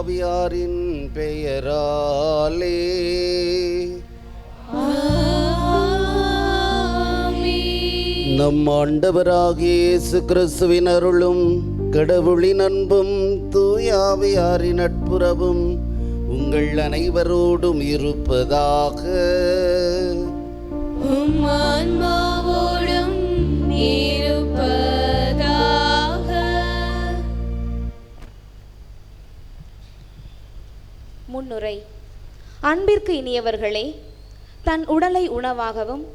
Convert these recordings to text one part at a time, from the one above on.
ஆவியாரின் பெயராலே. நம் ஆண்டவராகிய இயேசு கிறிஸ்துவின் அருளும் கடவுளின் அன்பும் தூய ஆவியாரின் நட்புறவும் உங்கள் அனைவரோடும் இருப்பதாக. முன்னுரை. அன்பிற்கு இனியவர்களே, தன் உடலை உணவாகவும்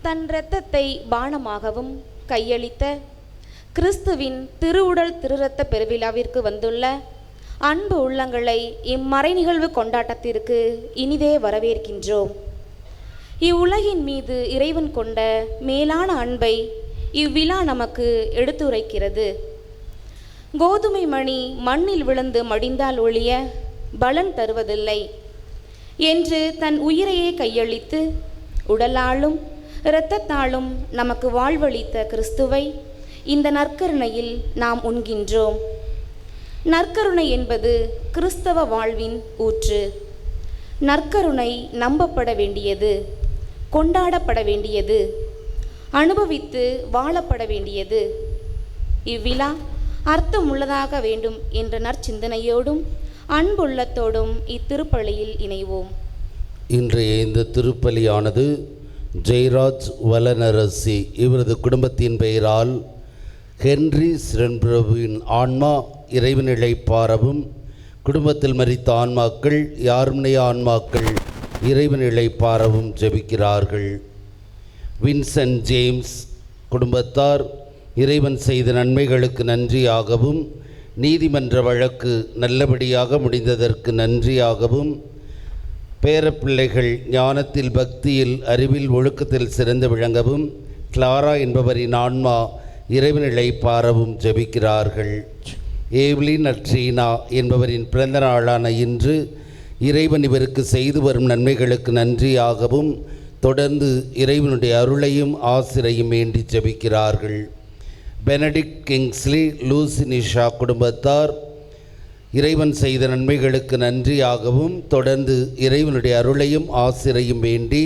தன் இரத்தத்தை பானமாகவும் கையளித்த கிறிஸ்துவின் திருவுடல் திருரத்த பெருவிழாவிற்கு வந்துள்ள அன்பு உள்ளங்களை இம்மறை நிகழ்வு கொண்டாட்டத்திற்கு இனிதே வரவேற்கின்றோம். இவ்வுலகின் மீது இறைவன் கொண்ட மேலான அன்பை இவ்விழா நமக்கு எடுத்துரைக்கிறது. கோதுமை மணி மண்ணில் விழுந்து மடிந்தால் ஒழிய பலன் தருவதில்லை என்று தன் உயிரையே கையளித்து உடலாலும் இரத்தத்தாலும் நமக்கு வாழ்வளித்த கிறிஸ்துவை இந்த நற்கருணையில் நாம் உண்கின்றோம். நற்கருணை என்பது கிறிஸ்தவ வாழ்வின் ஊற்று. நற்கருணை நம்பப்பட வேண்டியது, கொண்டாடப்பட வேண்டியது, அனுபவித்து வாழப்பட வேண்டியது. இவ்விழா அர்த்தமுள்ளதாக வேண்டும் என்ற நற்சிந்தனையோடும் அன்புள்ளத்தோடும் இத்திருப்பலியில் இணைவோம். இன்றைய இந்த திருப்பலியானது ஜெயராஜ் வலனரசி இவரது குடும்பத்தின் பெயரால் ஹென்றி சிரன்பிரபுவின் ஆன்மா இறைவனிலை பாரவும், குடும்பத்தில் மரித்த ஆன்மாக்கள் யாருடைய ஆன்மாக்கள் இறைவனிலை பாரவும் ஜெபிக்கிறார்கள். வின்சென்ட் ஜேம்ஸ் குடும்பத்தார் இறைவன் செய்த நன்மைகளுக்கு நன்றியாகவும், நீதிமன்ற வழக்கு நல்லபடியாக முடிந்ததற்கு நன்றியாகவும், பேரப்பிள்ளைகள் ஞானத்தில் பக்தியில் அறிவில் ஒழுக்கத்தில் சிறந்து விளங்கவும் கிளாரா என்பவரின் ஆன்மா இறைவனிலை பாரவும் ஜெபிக்கிறார்கள். ஏவ்லின் அட்ரீனா என்பவரின் பிறந்த நாளான இன்று இறைவன் இவருக்கு செய்து வரும் நன்மைகளுக்கு நன்றியாகவும் தொடர்ந்து இறைவனுடைய அருளையும் ஆசிரையும் வேண்டி ஜெபிக்கிறார்கள். பெனடிக்ட் கிங்ஸ்லி லூசி நிஷா குடும்பத்தார் இறைவன் செய்த நன்மைகளுக்கு நன்றியாகவும் தொடர்ந்து இறைவனுடைய அருளையும் ஆசிரையும் வேண்டி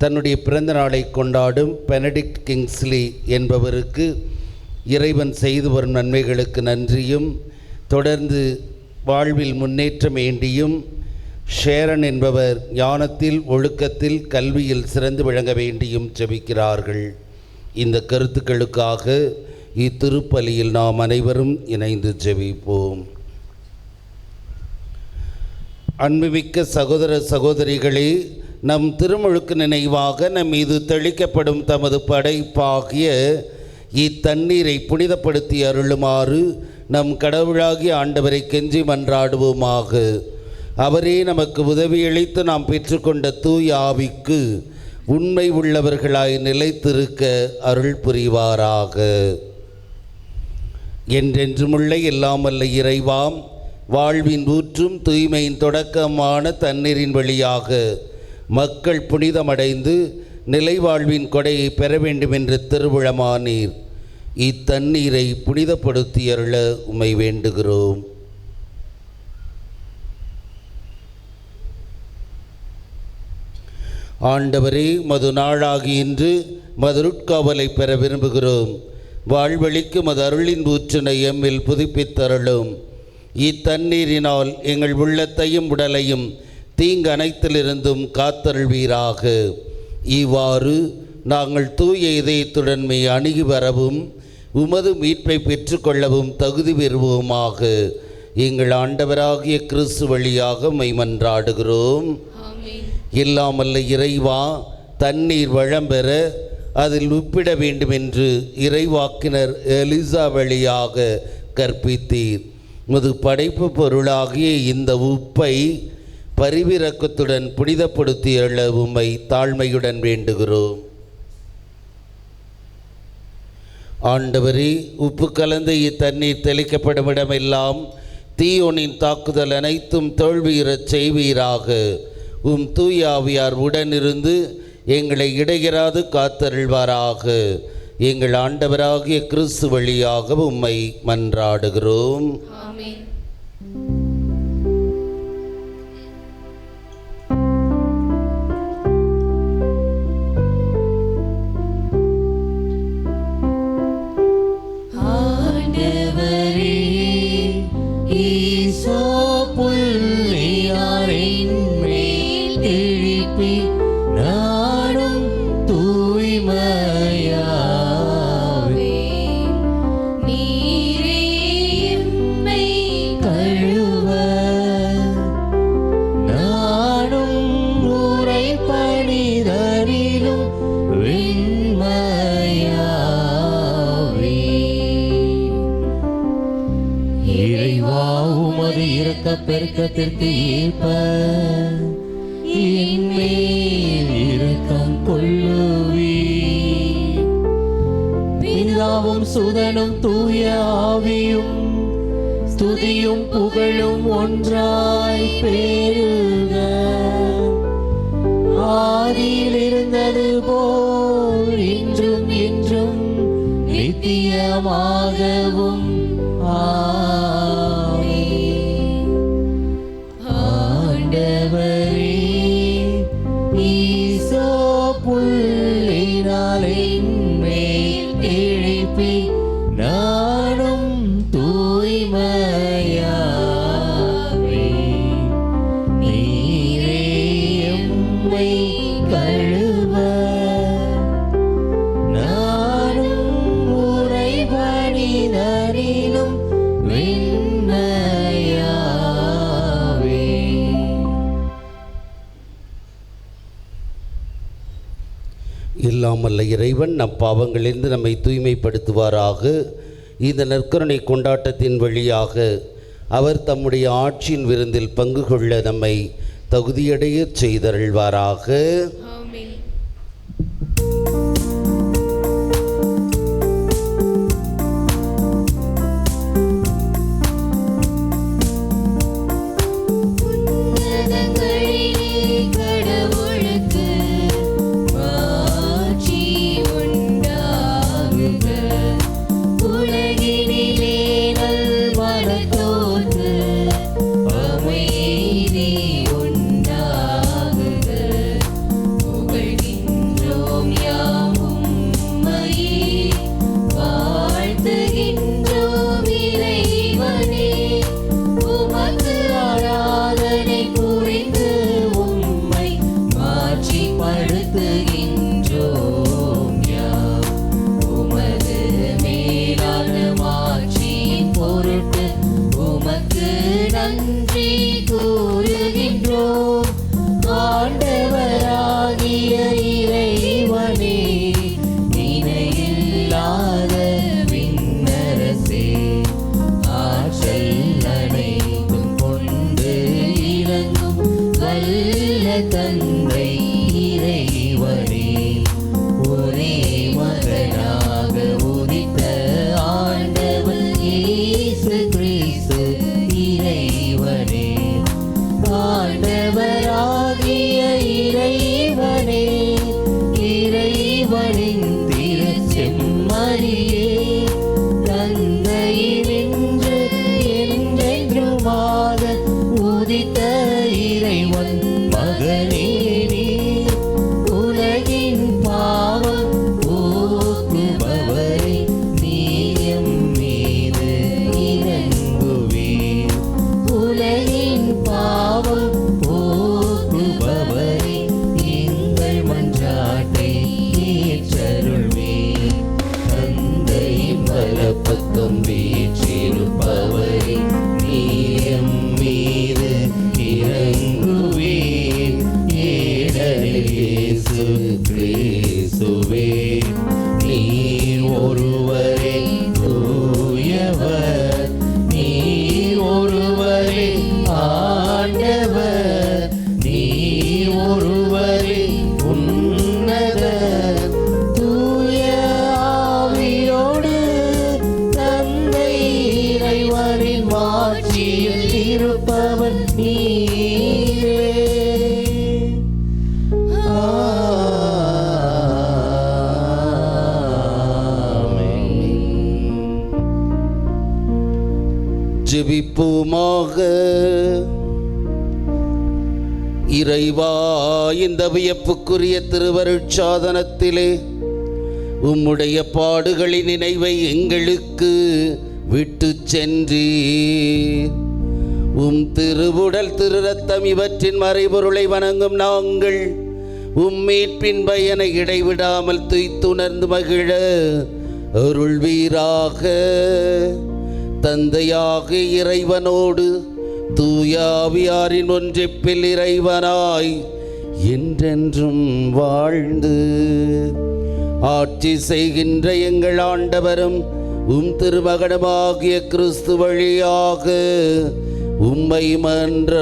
தன்னுடைய பிறந்த நாளை கொண்டாடும் பெனடிக்ட் கிங்ஸ்லி என்பவருக்கு இறைவன் செய்து வரும் நன்மைகளுக்கு நன்றியும் தொடர்ந்து வாழ்வில் முன்னேற்றம் வேண்டியும், ஷேரன் என்பவர் ஞானத்தில் ஒழுக்கத்தில் கல்வியில் சிறந்து விளங்க வேண்டியும் ஜெபிக்கிறார்கள். இந்த கருத்துக்களுக்காக இத்திருப்பலியில் நாம் அனைவரும் இணைந்து ஜெபிப்போம். அன்புமிக்க சகோதர சகோதரிகளே, நம் திருமுழுக்கு நினைவாக நம் மீது தெளிக்கப்படும் தமது படைப்பாகிய இத்தண்ணீரை புனிதப்படுத்தி அருளுமாறு நம் கடவுளாகிய ஆண்டவரை கெஞ்சி மன்றாடுவோமாக. அவரே நமக்கு உதவியளித்து நாம் பெற்றுக்கொண்ட தூய ஆவிக்கு உண்மை உள்ளவர்களாய் நிலைத்திருக்க அருள் புரிவாராக. என்றென்றுமுள்ள எல்லாமல்ல இறைவாம், வாழ்வின் ஊற்றும் தூய்மையின் தொடக்கமான தண்ணீரின் வழியாக மக்கள் புனிதமடைந்து நிலைவாழ்வின் கொடையை பெற வேண்டும் என்று திருவுளமானீர். இத்தண்ணீரை புனிதப்படுத்தி அருள உம்மை வேண்டுகிறோம். ஆண்டவரே, மது நாளாகி இன்று மதுருட்காவலை பெற விரும்புகிறோம். வாழ்வழிக்கு மது அருளின் ஊற்றினை எம்மில் புதுப்பித்தருளும். இத்தண்ணீரினால் எங்கள் உள்ளத்தையும் உடலையும் தீங்கு அனைத்திலிருந்தும் காத்தருள்வீராக. இவ்வாறு நாங்கள் தூய இதயத்துடன் மெய் அணுகி வரவும் உமது மீட்பை பெற்றுக்கொள்ளவும் தகுதி பெறுவோமாக. எங்கள் ஆண்டவராகிய கிறிஸ்து வழியாக மெய் மன்றாடுகிறோம். இல்லாமல்ல இறைவா, தண்ணீர் வளம்பெற அதில் உப்பிட வேண்டுமென்று இறைவாக்கினர் எலிசா வழியாக கற்பித்தீர். முது படைப்பு பொருளாகிய இந்த உப்பை பரிவிரக்கத்துடன் புனிதப்படுத்தி எழ உம்மை தாழ்மையுடன் வேண்டுகிறோம். ஆண்டவரே, உப்பு கலந்த இத்தண்ணீர் தெளிக்கப்படும் இடமெல்லாம் தீயோனின் தாக்குதல் அனைத்தும் தோல்வியுறச் செய்வீராக. உம் தூய ஆவியார் உடனிருந்து எங்களை இடையராது காத்தருள்வாராக. எங்கள் ஆண்டவராகிய கிறிஸ்து வழியாக உம்மை மன்றாடுகிறோம். ஆமென். மேல் எழுப்பி நானும் தூய்மையாவே. நீரே எம்மை கழுவ நானும் உரை பணிதனிலும் வெண்மையாவே. இறைவா உமது இரக்கப் பெருக்கத்திற்கு ஏற்ப என்மேல் இரக்கம் கொள்ளுவீர். பிதாவும் சுதனும் தூய ஆவியும் ஸ்துதியும் புகழும் ஒன்றாய் பெருக. ஆதியில் இருந்தது போல் இன்றும் என்றும் நித்தியமாகவும் ஆமென். ஆண்டவரே ஈசோ புள்ளினால் என்மேல் எழுப்பி நானும் தூய்மையாவே. நீரே எம்மை கழுவ நானும் உரை பணிதனிலும் வெண்மையாவே. இல்லாமல்ல இறைவன் நம் பாவங்களிலிருந்து நம்மை தூய்மைப்படுத்துவாராக. இந்த நற்கருணை கொண்டாட்டத்தின் வழியாக அவர் தம்முடைய ஆட்சியின் விருந்தில் பங்கு கொள்ள நம்மை தகுதியடைய செய்தருள்வாராக. ஆமென். உன்னதங்களிலே கடவுளுக்கு மாட்சி உண்டாகுக. உலகினிலே நல்மனத்தோர்க்கு அமைதி உண்டாகுக. புகழ்கின்றோம் யாம் உம்மையே, வாழ்த்துகின்றோம் இறைவனே. உமக்கு ஆராதனை புரிந்து உம்மை மாட்சிப்படுத்துகின்றோம் யாம். உமது மேலான மாட்சியின் பொருட்டு உமக்கு நன்றி கூறுகின்றோம். ஆண்டவராகிய இறைவனே, இணையில்லாத விண்ணரசே, ஆற்றல் அனைத்தும் கொண்டு இறங்கும் வல்ல தந்தை இறைவனே, ஒரே மகனாக உதித்த ஆண்டவர் இயேசு கிறிஸ்து இறைவனே. ஆண்டவராகிய இறைவனே, இறைவனின் திருச்செம்மறியே, தந்தையினின்று என்றென்றுமாக உதித்த இறைவன் மகனே நீர். உலகின் பாவம் போக்குபவரை நீர் எம் மீது இறங்குவீர். உலகின் பாவம் போக்குபவரை எங்கள் மன்றாட்டை ஏற்றருள்வீர். தந்தையின் வலப்பக்கம் வீற்றிருப்பவரை நீர் எம் மீது இறங்குவீர். ஏனெனில் இயேசு கிறிஸ்துவே, நீர் ஒருவரே தூயவர், நீர் ஒருவரே ஆண்டவர், நீர் ஒருவரே உன்னதர். தூய ஆவியோடு தந்தை இறைவனின் மாட்சியில் இருப்பவர் நீரே. ஜெபிப்போமாக. இறைவா, இந்த வியப்புக்குரிய திருவருட்சாதனத்திலே உம்முடைய பாடுகளின் நினைவை எங்களுக்கு விட்டு சென்றீர். உம் திருவுடல் திரு ரத்தம் இவற்றின் மறைபொருளை வணங்கும் நாங்கள் உம் மீட்பின் பயனை இடைவிடாமல் துய்த்துணர்ந்து மகிழ அருள்வீராக. தந்தையாக இறைவனோடு தூயாவியாரின் ஒன்றிப்பில் இறைவனாய் என்றென்றும் வாழ்ந்து ஆட்சி செய்கின்ற எங்கள் ஆண்டவரும் உம் திருமகனுமாகிய கிறிஸ்து வழியாக உம்மை மன்றாடுகின்றோம்.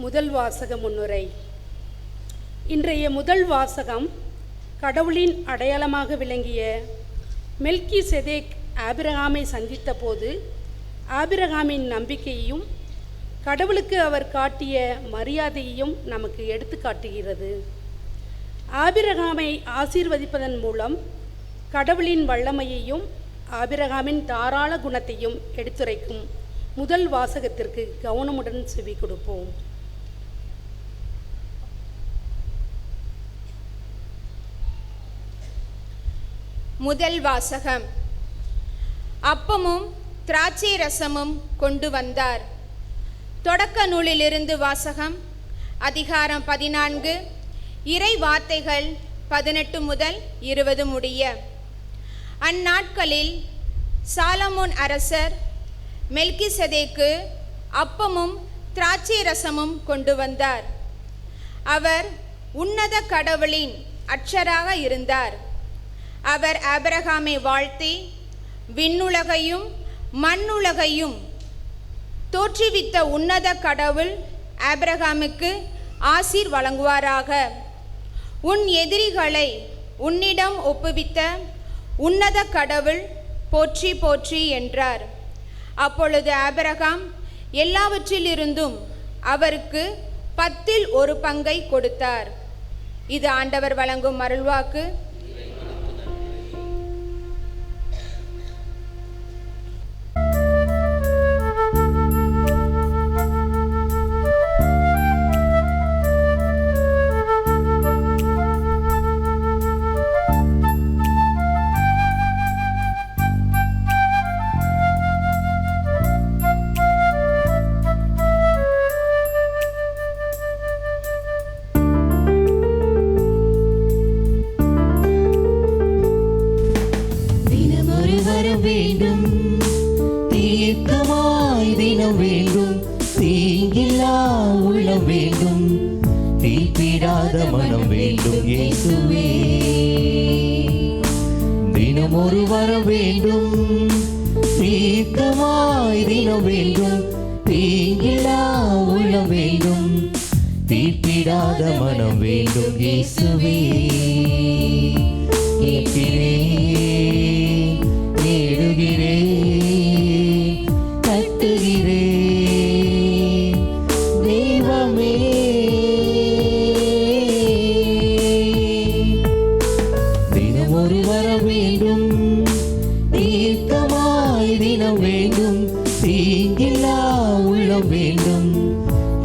முதல் வாசக முன்னுரை. இன்றைய முதல் வாசகம் கடவுளின் அடையாளமாக விளங்கிய மெல்கிசேதேக் ஆபிரகாமை சந்தித்த போது ஆபிரகாமின் நம்பிக்கையையும் கடவுளுக்கு அவர் காட்டிய மரியாதையையும் நமக்கு எடுத்து காட்டுகிறது. ஆபிரகாமை ஆசீர்வதிப்பதன் மூலம் கடவுளின் வல்லமையையும் ஆபிரகாமின் தாராள குணத்தையும் எடுத்துரைக்கும் முதல் வாசகத்திற்கு கவனமுடன் செவி கொடுப்போம். முதல் வாசகம். அப்பமும் திராட்சை ரசமும் கொண்டு வந்தார். தொடக்க நூலிலிருந்து வாசகம். அதிகாரம் 14, இறை வார்த்தைகள் 18 முதல் 20 முடிய. அந்நாட்களில் சாலமோன் அரசர் மெல்கிசேதேக்கு அப்பமும் திராட்சை ரசமும் கொண்டு வந்தார். அவர் உன்னத கடவுளின் அட்சராக இருந்தார். அவர் ஆபிரகாமை வாழ்த்தி விண்ணுலகையும் மண்ணுலகையும் தோற்றுவித்த உன்னத கடவுள் ஆபிரகாமுக்கு ஆசீர் வழங்குவாராக. உன் எதிரிகளை உன்னிடம் ஒப்புவித்த உன்னத கடவுள் போற்றி போற்றி என்றார். அப்பொழுது ஆபிரகாம் எல்லாவற்றிலிருந்தும் அவருக்கு 10ல் 1 பங்கை கொடுத்தார். இது ஆண்டவர் வழங்கும் அருள்வாக்கு. மனம் வேண்டும் இயேசுவே. தினம் ஒரு வரம் வேண்டும், தீர்க்கமாய் தினம் வேண்டும், தீங்கில்லா உள்ளம் வேண்டும், தீர்ப்பிடாத மனம் வேண்டும் இயேசுவே. கேட்கிறேன், தேடுகிறேன், தட்டுகிறேன் தெய்வமே. ஒரு வரம் வேண்டும், தீர்க்கமாய் தினம் வேண்டும், தீங்கில்லா உள்ளம் வேண்டும்,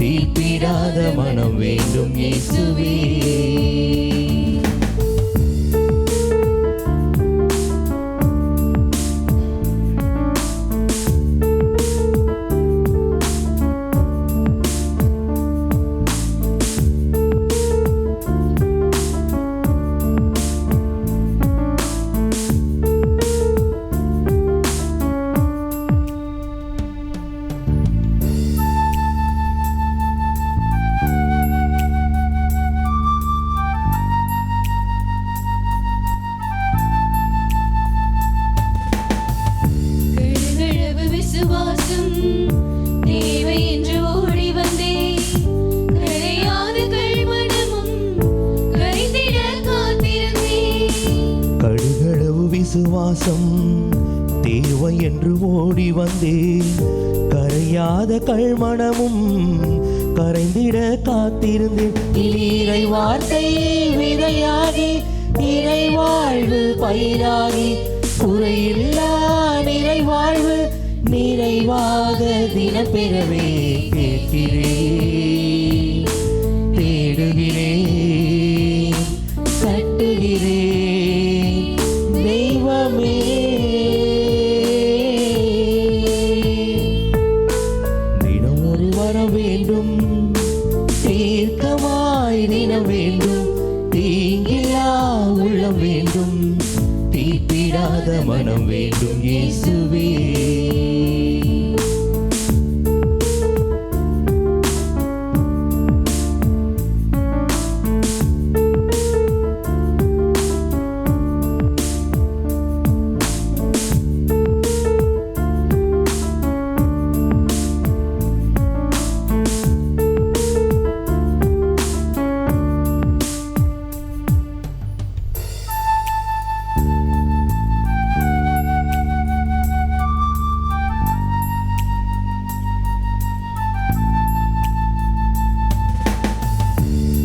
தீர்ப்பிடாத மனம் வேண்டும் இயேசுவே. விசுவாசம் தேவை என்று ஓடி வந்தேன், கரையாத கல்மணமும் கரைந்திட காத்திருந்தேன். இறை வார்த்தை விதையாகி இறை வாழ்வு பயிராகி குறையில்லா நிறைவாழ்வு நிறைவாக தினம் பெறவே கேட்கிறேன், தேடுகிறேன், தட்டுகிறேன் தீர்ப்பிடாத மனம் வேண்டும் இயேசுவே.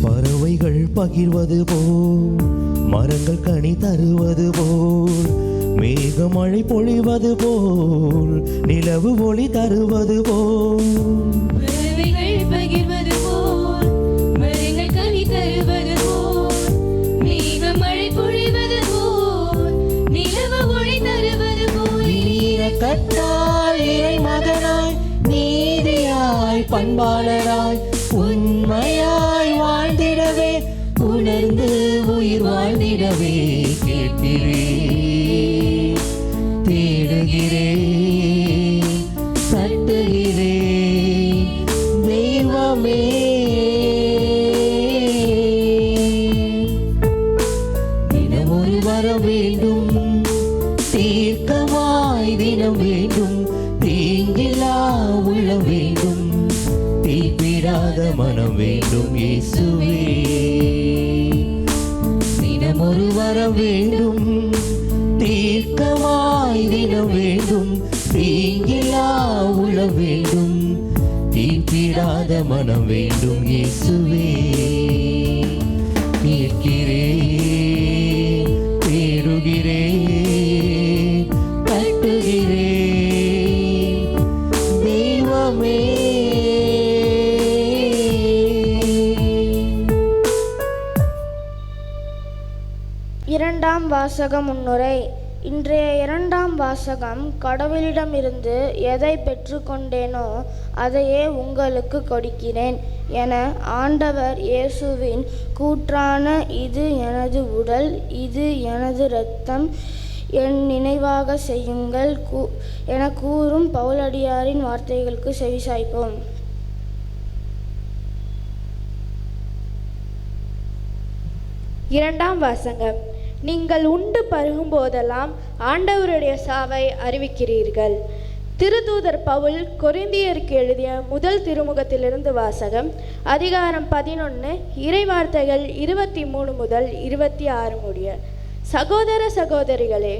பறவைகள் பகிர்வது போல், மரங்கள் கனி தருவது போல், மேகமழை பொழிவது போல், நிலவு ஒளி தருவது போல், பறவைகள் பகிர்வது போல், மரங்கள் கனி தருவது போல், மேகமழை பொழிவது போல், நிலவு ஒளி தருவது போல், கட்டால் இறை மகனாய், நீதியாய் பண்பாளராய், உண்மையாய் வாழ்ந்திடவே, உணர்ந்து உயிர் வாழ்ந்திடவே கேட்கிறேன், தேடுகிறேன், தட்டுகிறேன் தெய்வமே. தினம் ஒரு வரம் வேண்டும், தீர்க்கமாய் தினம் வேண்டும், தீங்கில்லா உள்ளம் வேண்டும், தீர்ப்பிடாத மனம் வேண்டும் இயேசுவே. தினம் ஒரு வரம் வேண்டும், தீர்க்கமாய் தினம் வேண்டும், தீங்கில்லா உள்ளம் வேண்டும், தீர்ப்பிடாத மனம் வேண்டும் இயேசுவே. கேட்கிறேன், தேடுகிறேன், தட்டுகிறேன் தெய்வமே. இரண்டாம் வாசக முன்னுரை. இன்றைய இரண்டாம் வாசகம், கடவுளிடமிருந்து எதை பெற்றுக்கொண்டேனோ அதையே உங்களுக்கு கொடுக்கிறேன் என ஆண்டவர் இயேசுவின் கூற்றான இது எனது உடல், இது எனது இரத்தம், என் நினைவாக செய்யுங்கள் என கூறும் பவுலடியாரின் வார்த்தைகளுக்கு செவிசாய்ப்போம். இரண்டாம் வாசகம். நீங்கள் உண்டு பருகும்போதெல்லாம் ஆண்டவருடைய சாவை அறிவிக்கிறீர்கள். திருத்தூதர் பவுல் கொரிந்தியருக்கு எழுதிய முதல் திருமுகத்திலிருந்து வாசகம். அதிகாரம் 11, இறைவார்த்தைகள் 23 முதல் 26 முடிய. சகோதர சகோதரிகளே,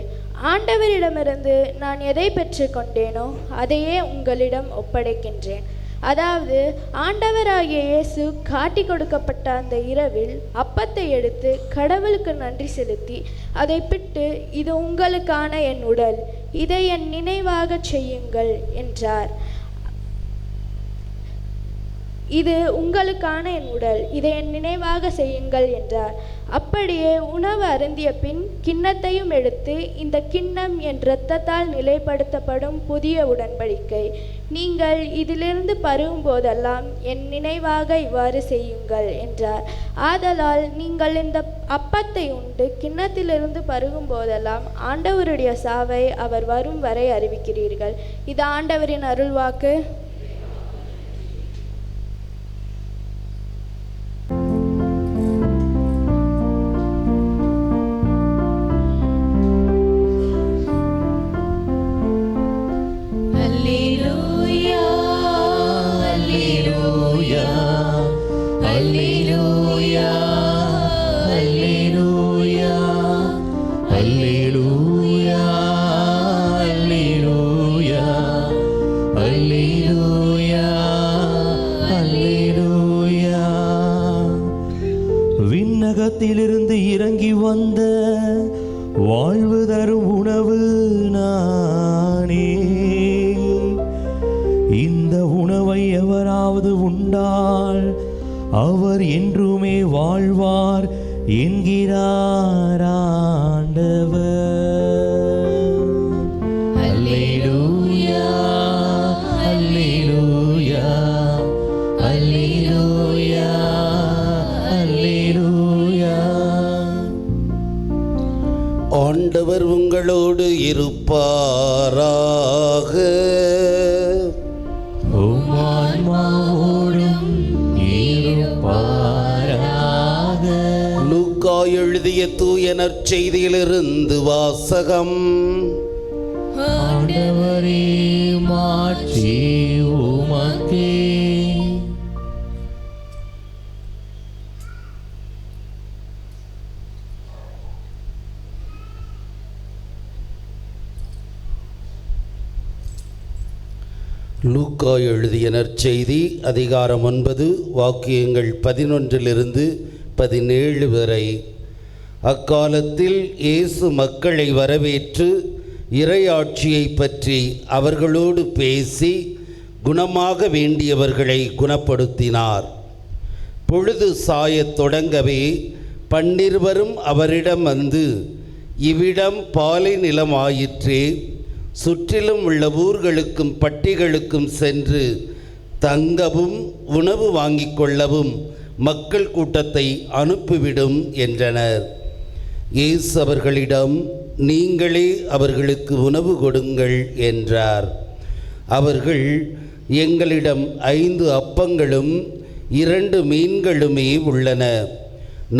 ஆண்டவரிடமிருந்து நான் எதை பெற்றுக்கொண்டேனோ அதையே உங்களிடம் ஒப்படைக்கின்றேன். அதாவது, ஆண்டவராகிய இயேசு காட்டி கொடுக்கப்பட்ட அந்த இரவில் அப்பத்தை எடுத்து கடவுளுக்கு நன்றி செலுத்தி அதை பிட்டு, இது உங்களுக்கான என் உடல், இதை என் நினைவாக செய்யுங்கள் என்றார். இது உங்களுக்கான என் உடல், இதை என் நினைவாக செய்யுங்கள் என்றார். அப்படியே உணவு அருந்திய பின் கிண்ணத்தையும் எடுத்து, இந்த கிண்ணம் என் இரத்தத்தால் நிலைப்படுத்தப்படும் புதிய உடன்படிக்கை. நீங்கள் இதிலிருந்து பருகும்போதெல்லாம் என் நினைவாக இவ்வாறு செய்யுங்கள் என்றார். ஆதலால் நீங்கள் இந்த அப்பத்தை உண்டு கிண்ணத்திலிருந்து பருகும்போதெல்லாம் ஆண்டவருடைய சாவை அவர் வரும் வரை அறிவிக்கிறீர்கள். இது ஆண்டவரின் அருள்வாக்கு. விண்ணகத்திலிருந்து இறங்கி வந்த வாழ்வு தரும் உணவு நானே. இந்த உணவை எவராவது உண்டால் அவர் என்றுமே வாழ்வார் என்கிறார் ஆண்டவர். அல்லேலூயா, அல்லேலூயா, அல்லேலூயா, அல்லேலூயா. ஆண்டவர் உங்களை உங்களோடு இருப்பாராக. உம்மான்மாவோடும் இருப்பாராக. லூக்கா எழுதிய தூய நற்செய்தியிலிருந்து வாசகம். ஆண்டவரே, மாட்சி உமக்கே. லூக்கா எழுதிய நற்செய்தி அதிகாரம் 9 வாக்கியங்கள் 11 17 வரை. அக்காலத்தில் இயேசு மக்களை வரவேற்று இறையாட்சியை பற்றி அவர்களோடு பேசி குணமாக வேண்டியவர்களை குணப்படுத்தினார். பொழுது சாயத் தொடங்கவே 12 அவரிடம் வந்து, இவ்விடம் பாலை நிலமாயிற்றே, சுற்றிலும் உள்ள ஊர்களுக்கும் பட்டிகளுக்கும் சென்று தங்கவும் உணவு வாங்கிக் கொள்ளவும் மக்கள் கூட்டத்தை அனுப்பிவிடும் என்றனர். இயேசு அவர்களிடம், நீங்களே அவர்களுக்கு உணவு கொடுங்கள் என்றார். அவர்கள், எங்களிடம் 5 அப்பங்களும் 2 மீன்களுமே உள்ளன.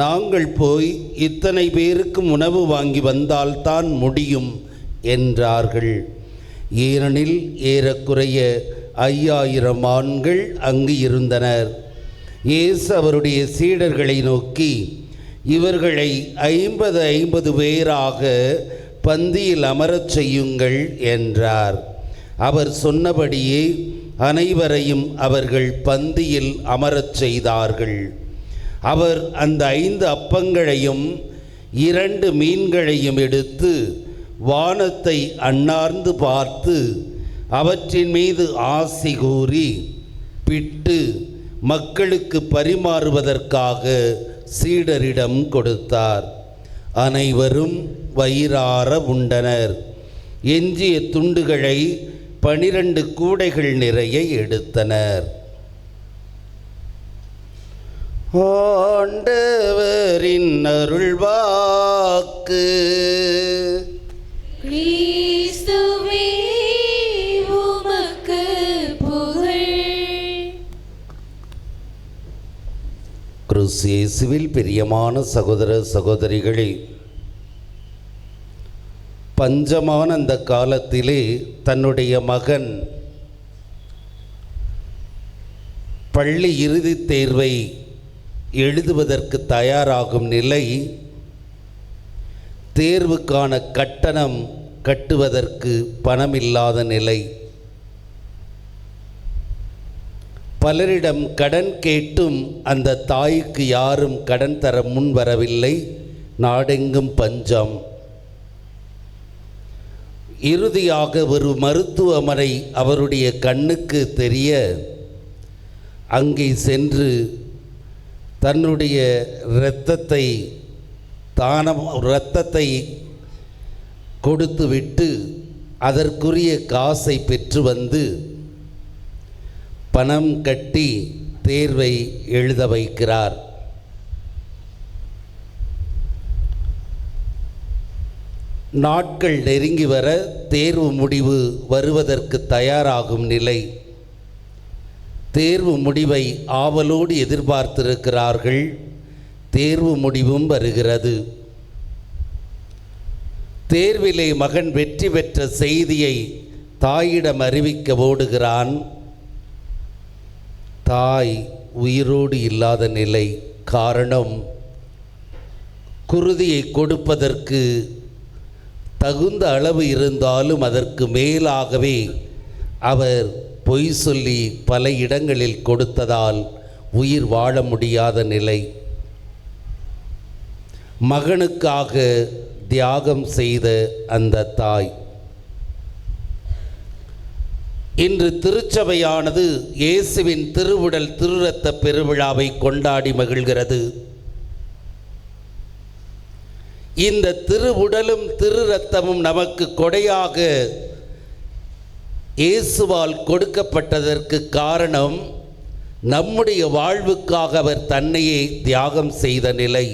நாங்கள் போய் இத்தனை பேருக்கும் உணவு வாங்கி வந்தால்தான் முடியும் என்றார்கள். ஏனெனில் ஏறக்குறைய 5000 ஆண்கள் அங்கு இருந்தனர். இயேசு அவருடைய சீடர்களை நோக்கி, இவர்களை 50 பேராக பந்தியில் அமரச் செய்யுங்கள் என்றார். அவர் சொன்னபடியே அனைவரையும் அவர்கள் பந்தியில் அமரச் செய்தார்கள். அவர் அந்த 5 அப்பங்களையும் 2 மீன்களையும் எடுத்து வானத்தை அண்ணார்ந்து பார்த்து அவற்றின் மீது ஆசி கூறி பிட்டு மக்களுக்கு பரிமாறுவதற்காக சீடரிடம் கொடுத்தார். அனைவரும் வயிறார உண்டனர். எஞ்சிய துண்டுகளை 12 கூடைகள் நிறைய எடுத்தனர். ஆண்டவரின் அருள்வாக்கு. கிறிஸ்துவே உமக்கு புகழ். கிறிஸ்து இயேசுவில் பிரியமான சகோதர சகோதரிகளே, பஞ்சமான அந்த காலத்திலே தன்னுடைய மகன் பள்ளி இறுதித் தேர்வை எழுதுவதற்கு தயாராகும் நிலை, தேர்வுக்கான கட்டணம் கட்டுவதற்கு பணமில்லாத நிலை, பலரிடம் கடன் கேட்டும் அந்த தாய்க்கு யாரும் கடன் தர முன் வரவில்லை. நாடெங்கும் பஞ்சம். இறுதியாக ஒரு மருத்துவமனை அவருடைய கண்ணுக்கு தெரிய அங்கே சென்று தன்னுடைய இரத்தத்தை கொடுத்துவிட்டு அதற்குரிய காசை பெற்று வந்து பணம் கட்டி தேர்வை எழுத வைக்கிறார். நாட்கள் நெருங்கி வர தேர்வு முடிவு வருவதற்கு தயாராகும் நிலை. தேர்வு முடிவை ஆவலோடு எதிர்பார்த்திருக்கிறார்கள். தேர்வு முடிவும் வருகிறது. தேர்விலே மகன் வெற்றி பெற்ற செய்தியை தாயிடம் அறிவிக்க ஓடுகிறான். தாய் உயிரோடு இல்லாத நிலை. காரணம், குருதியை கொடுப்பதற்கு தகுந்த அளவு இருந்தாலும் அதற்கு மேலாகவே அவர் பொய் சொல்லி பல இடங்களில் கொடுத்ததால் உயிர் வாழ முடியாத நிலை. மகனுக்காக தியாகம் செய்த அந்த தாய். இன்று திருச்சபையானது இயேசுவின் திருவுடல் திருரத்த பெருவிழாவை கொண்டாடி மகிழ்கிறது. இந்த திருவுடலும் திருரத்தமும் நமக்கு கொடையாக இயேசுவால் கொடுக்கப்பட்டதற்கு காரணம், நம்முடைய வாழ்வுக்காக அவர் தன்னையே தியாகம் செய்த நிலை.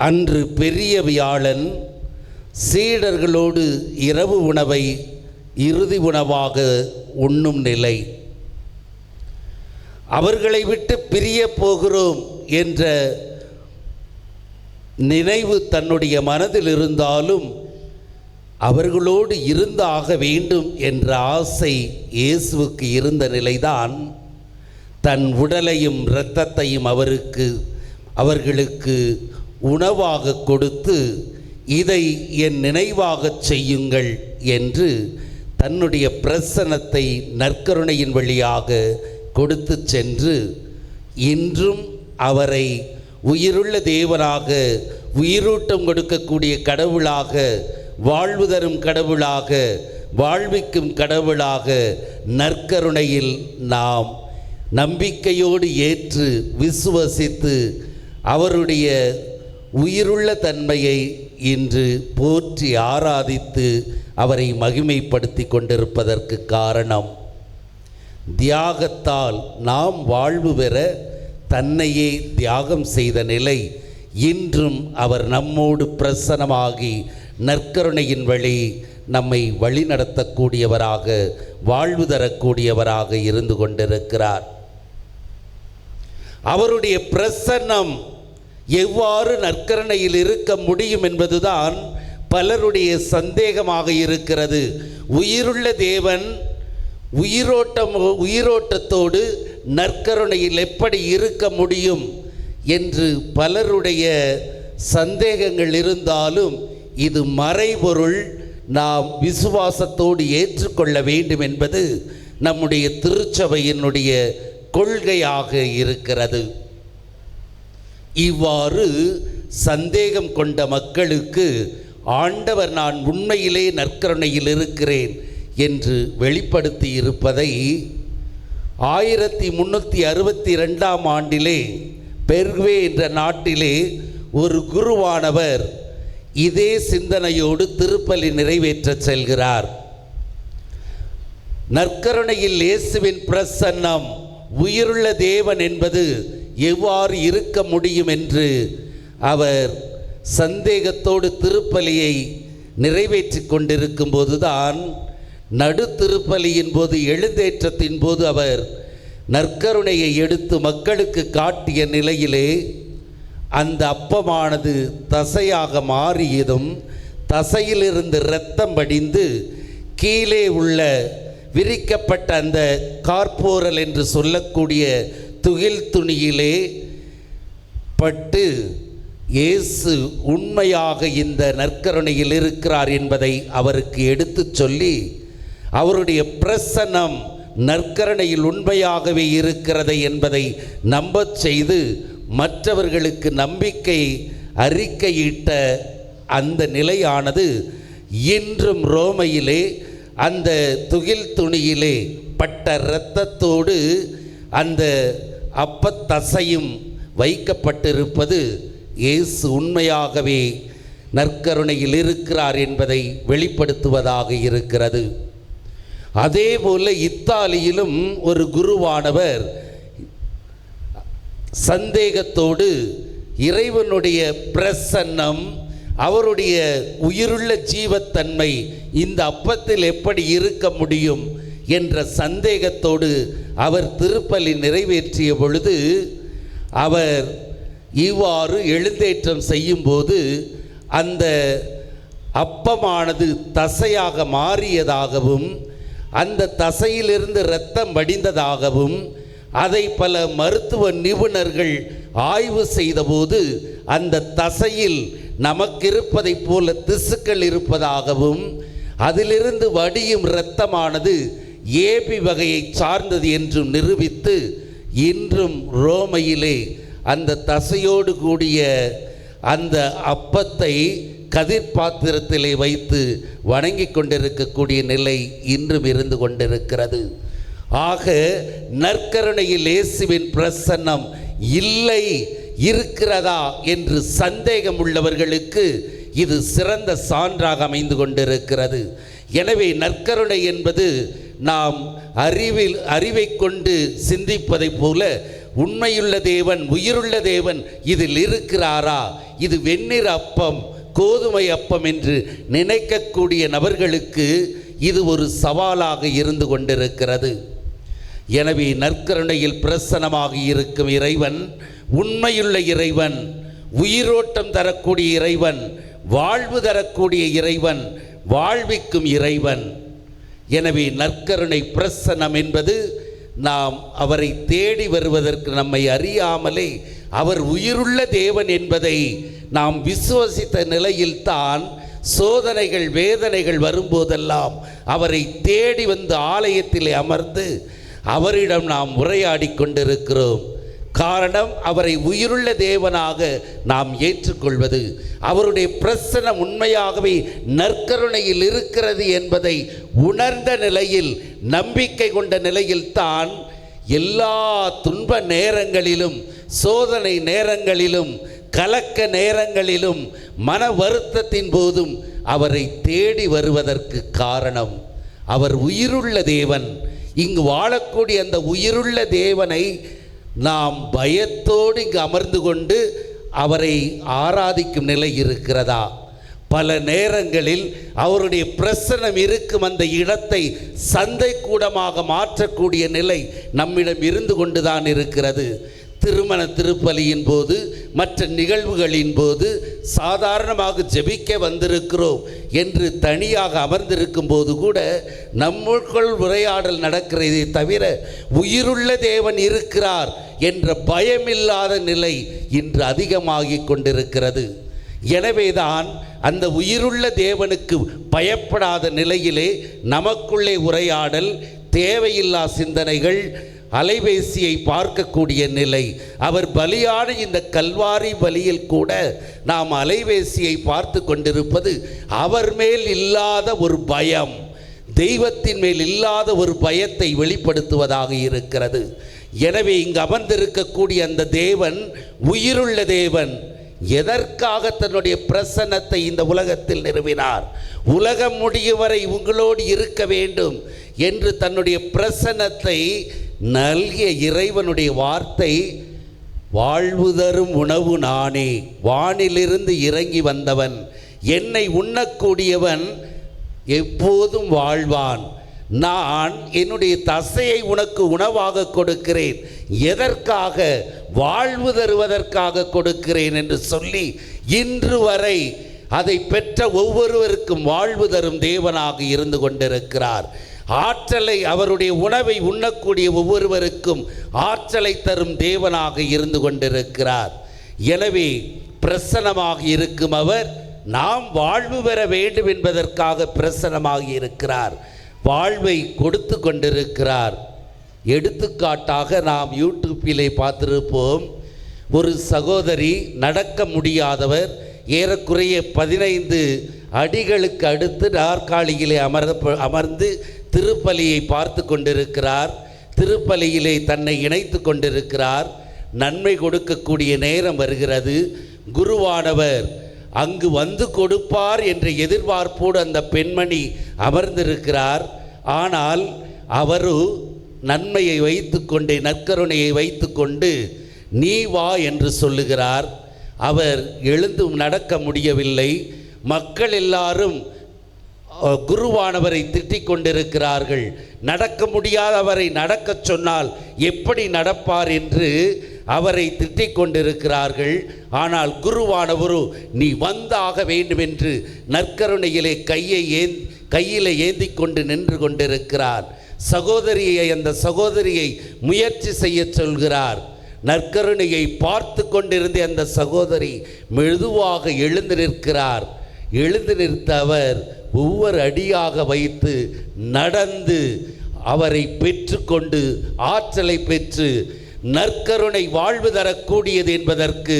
அன்று பெரிய வியாழன் சீடர்களோடு இரவு உணவை இறுதி உணவாக உண்ணும் நிலை, அவர்களை விட்டு பிரிய போகிறோம் என்ற நினைவு தன்னுடைய மனதில் இருந்தாலும் அவர்களோடு இருந்தாக வேண்டும் என்ற ஆசை இயேசுவுக்கு இருந்த நிலைதான் தன் உடலையும் இரத்தத்தையும் அவர்களுக்கு உணவாக கொடுத்து இதை என் நினைவாகச் செய்யுங்கள் என்று தன்னுடைய பிரசன்னத்தை நற்கருணையின் வழியாக கொடுத்து சென்று இன்றும் அவரை உயிருள்ள தேவனாக, உயிரூட்டம் கொடுக்கக்கூடிய கடவுளாக, வாழ்வு தரும் கடவுளாக, வாழ்விக்கும் கடவுளாக நற்கருணையில் நாம் நம்பிக்கையோடு ஏற்று விசுவசித்து அவருடைய உயிருள்ள தன்மையை இன்று போற்றி ஆராதித்து அவரை மகிமைப்படுத்தி கொண்டிருப்பதற்கு காரணம், தியாகத்தால் நாம் வாழ்வு பெற தன்னையே தியாகம் செய்த நிலை இன்றும் அவர் நம்மோடு பிரசன்னமாகி நற்கருணையின் வழி நம்மை வழிநடத்தக்கூடியவராக, வாழ்வு தரக்கூடியவராக இருந்து கொண்டிருக்கிறார். அவருடைய பிரசன்னம் எவ்வாறு நற்கருணையில் இருக்க முடியும் என்பதுதான் பலருடைய சந்தேகமாக இருக்கிறது. உயிருள்ள தேவன் உயிரோட்டத்தோடு நற்கருணையில் எப்படி இருக்க முடியும் என்று பலருடைய சந்தேகங்கள் இருந்தாலும் இது மறைபொருள், நாம் விசுவாசத்தோடு ஏற்றுக்கொள்ள வேண்டும் என்பது நம்முடைய திருச்சபையினுடைய கொள்கையாக இருக்கிறது. இவ்வாறு சந்தேகம் கொண்ட மக்களுக்கு ஆண்டவர் நான் உண்மையிலே நற்கருணையில் இருக்கிறேன் என்று வெளிப்படுத்தி இருப்பதை 1362ஆம் ஆண்டிலே பெர்வே என்ற நாட்டிலே ஒரு குருவானவர் இதே சிந்தனையோடு திருப்பலி நிறைவேற்ற செல்கிறார். நற்கருணையில் இயேசுவின் பிரசன்னம், உயிருள்ள தேவன் என்பது எவ்வாறு இருக்க முடியும் என்று அவர் சந்தேகத்தோடு திருப்பலியை நிறைவேற்றி கொண்டிருக்கும் போதுதான் நடு திருப்பலியின் போது, எழுந்தேற்றத்தின் போது அவர் நற்கருணையை எடுத்து மக்களுக்கு காட்டிய நிலையிலே அந்த அப்பமானது தசையாக மாறியதும் தசையிலிருந்து இரத்தம் வடிந்து கீழே உள்ள விரிக்கப்பட்ட அந்த கார்போரல் என்று சொல்லக்கூடிய துகில் துணியிலே பட்டு இயேசு உண்மையாக இந்த நற்கருணையில் இருக்கிறார் என்பதை அவருக்கு எடுத்து சொல்லி அவருடைய பிரசன்னம் நற்கருணையில் உண்மையாகவே இருக்கிறது என்பதை நம்பச் செய்து மற்றவர்களுக்கு நம்பிக்கை அறிக்கையிட்ட அந்த நிலையானது இன்றும் ரோமையிலே அந்த துகில் துணியிலே பட்ட இரத்தத்தோடு அந்த அப்பத்தசையும் வைக்கப்பட்டிருப்பது இயேசு உண்மையாகவே நற்கருணையில் இருக்கிறார் என்பதை வெளிப்படுத்துவதாக இருக்கிறது. அதேபோல இத்தாலியிலும் ஒரு குருவானவர் சந்தேகத்தோடு இறைவனுடைய பிரசன்னம், அவருடைய உயிருள்ள ஜீவத்தன்மை இந்த அப்பத்தில் எப்படி இருக்க முடியும் என்ற சந்தேகத்தோடு அவர் திருப்பலி நிறைவேற்றிய பொழுது அவர் இவ்வாறு எழுந்தேற்றம் செய்யும்போது அந்த அப்பமானது தசையாக மாறியதாகவும் அந்த தசையிலிருந்து இரத்தம் வடிந்ததாகவும் அதை பல மருத்துவ நிபுணர்கள் ஆய்வு செய்தபோது அந்த தசையில் நமக்கு இருப்பதைப் போல திசுக்கள் இருப்பதாகவும் அதிலிருந்து வடியும் இரத்தமானது ஏபி வகையை சார்ந்தது என்றும் நிரூபித்து இன்றும் ரோமையிலே அந்த தசையோடு கூடிய அந்த அப்பத்தை கதிர் பாத்திரத்திலே வைத்து வணங்கி கொண்டிருக்கக்கூடிய நிலை இன்றும் இருந்து கொண்டிருக்கிறது. ஆக நற்கருணையில் இயேசுவின் பிரசன்னம் இல்லை, இருக்கிறதா என்று சந்தேகம் உள்ளவர்களுக்கு இது சிறந்த சான்றாக அமைந்து கொண்டிருக்கிறது. எனவே நற்கருணை என்பது நாம் அறிவை கொண்டு சிந்திப்பதைப் போல உண்மையுள்ள தேவன், உயிருள்ள தேவன் இதில் இருக்கிறாரா, இது வெண்ணிற அப்பம் கோதுமை அப்பம் என்று நினைக்கக்கூடிய நபர்களுக்கு இது ஒரு சவாலாக இருந்து கொண்டிருக்கிறது. எனவே நற்கருணையில் பிரசன்னமாக இருக்கும் இறைவன் உண்மையுள்ள இறைவன், உயிரோட்டம் தரக்கூடிய இறைவன், வாழ்வு தரக்கூடிய இறைவன், வாழ்விக்கும் இறைவன். எனவே நற்கருணை பிரசன்னம் என்பது நாம் அவரை தேடி வருவதற்கு நம்மை அறியாமலே அவர் உயிருள்ள தேவன் என்பதை நாம் விசுவசித்த நிலையில்தான் சோதனைகள் வேதனைகள் வரும்போதெல்லாம் அவரை தேடி வந்து ஆலயத்திலே அமர்ந்து அவரிடம் நாம் உரையாடி கொண்டிருக்கிறோம். காரணம், அவரை உயிருள்ள தேவனாக நாம் ஏற்றுக்கொள்வது, அவருடைய பிரசன்னம் உண்மையாகவே நற்கருணையில் இருக்கிறது என்பதை உணர்ந்த நிலையில், நம்பிக்கை கொண்ட நிலையில்தான் எல்லா துன்ப நேரங்களிலும், சோதனை நேரங்களிலும், கலக்க நேரங்களிலும், மன வருத்தத்தின் போதும் அவரை தேடி வருவதற்கு காரணம் அவர் உயிருள்ள தேவன். இங்கு வாழக்கூடிய அந்த உயிருள்ள தேவனை நாம் பயத்தோடு இங்கு அமர்ந்து கொண்டு அவரை ஆராதிக்கும் நிலை இருக்கிறதா? பல நேரங்களில் அவருடைய பிரசன்னம் இருக்கும் அந்த இடத்தை சந்தை கூடமாக மாற்றக்கூடிய நிலை நம்மிடம் இருந்து கொண்டுதான் இருக்கிறது. திருமண திருப்பலியின் போது, மற்ற நிகழ்வுகளின் போது சாதாரணமாக ஜெபிக்க வந்திருக்கிறோம் என்று தனியாக அமர்ந்திருக்கும் போது கூட நம்முக்குள் உரையாடல் நடக்கிறதே தவிர உயிருள்ள தேவன் இருக்கிறார் என்ற பயமில்லாத நிலை இன்று அதிகமாகிக் கொண்டிருக்கிறது. எனவேதான் அந்த உயிருள்ள தேவனுக்கு பயப்படாத நிலையிலே நமக்குள்ளே உரையாடல், தேவையில்லா சிந்தனைகள், அலைபேசியை பார்க்கக்கூடிய நிலை. அவர் பலியான இந்த கல்வாரி பலியில் கூட நாம் அலைபேசியை பார்த்து கொண்டிருப்பது அவர் மேல் இல்லாத ஒரு பயம், தெய்வத்தின் மேல் இல்லாத ஒரு பயத்தை வெளிப்படுத்துவதாக இருக்கிறது. எனவே இங்கு அமர்ந்திருக்கக்கூடிய அந்த தேவன் உயிருள்ள தேவன். எதற்காக தன்னுடைய பிரசன்னத்தை இந்த உலகத்தில் நிறுவினார்? உலகம் முடியும் வரை உங்களோடு இருக்க வேண்டும் என்று தன்னுடைய பிரசன்னத்தை நல்கிய இறைவனுடைய வார்த்தை, வாழ்வு தரும் உணவு நானே, வானிலிருந்து இறங்கி வந்தவன், என்னை உண்ணக்கூடியவன் எப்போதும் வாழ்வான், நான் என்னுடைய தசையை உனக்கு உணவாக கொடுக்கிறேன். எதற்காக? வாழ்வு தருவதற்காக கொடுக்கிறேன் என்று சொல்லி இன்று வரை அதை பெற்ற ஒவ்வொருவருக்கும் வாழ்வு தரும் தேவனாக இருந்து கொண்டிருக்கிறார். ஆற்றலை, அவருடைய உணவை உண்ணக்கூடிய ஒவ்வொருவருக்கும் ஆற்றலை தரும் தேவனாக இருந்து கொண்டிருக்கிறார். எனவே பிரசன்னமாக இருக்கும் அவர் நாம் வாழ்வு பெற வேண்டும் என்பதற்காக பிரசன்னமாக இருக்கிறார், வாழ்வை கொடுத்து கொண்டிருக்கிறார். எடுத்துக்காட்டாக நாம் யூடியூப்பிலே பார்த்திருப்போம், ஒரு சகோதரி நடக்க முடியாதவர், ஏறக்குறைய 15 அடிகளுக்கு அடுத்து நாற்காலியிலே அமர்ந்து திருப்பலியை பார்த்து கொண்டிருக்கிறார். திருப்பலியிலே தன்னை இணைத்து கொண்டிருக்கிறார். நன்மை கொடுக்கக்கூடிய நேரம் வருகிறது. குருவானவர் அங்கு வந்து கொடுப்பார் என்ற எதிர்பார்ப்போடு அந்த பெண்மணி அமர்ந்திருக்கிறார். ஆனால் அவரு நன்மையை வைத்துக்கொண்டே, நற்கருணையை வைத்துக்கொண்டு நீ வா என்று சொல்லுகிறார். அவர் எழுந்து நடக்க முடியவில்லை. மக்கள் எல்லாரும் குருவானவரை திட்டிக் கொண்டிருக்கிறார்கள். நடக்க முடியாதவரை நடக்கச் சொன்னால் எப்படி நடப்பார் என்று அவரை திட்டிக் கொண்டிருக்கிறார்கள். ஆனால் குருவானவரோ நீ வந்தாக வேண்டும் என்று நற்கருணையிலே கையிலே ஏந்தி கொண்டு நின்று கொண்டிருக்கிறார். சகோதரியை, அந்த சகோதரியை முயற்சி செய்ய சொல்கிறார். நற்கருணையை பார்த்து கொண்டிருந்த அந்த சகோதரி மெதுவாக எழுந்து நிற்கிறார். எழுந்து நிறுத்த அவர் ஒவ்வொரு அடியாக வைத்து நடந்து அவரை பெற்றுக்கொண்டு ஆற்றலை பெற்று நற்கருணை வாழ்வு தரக்கூடியது என்பதற்கு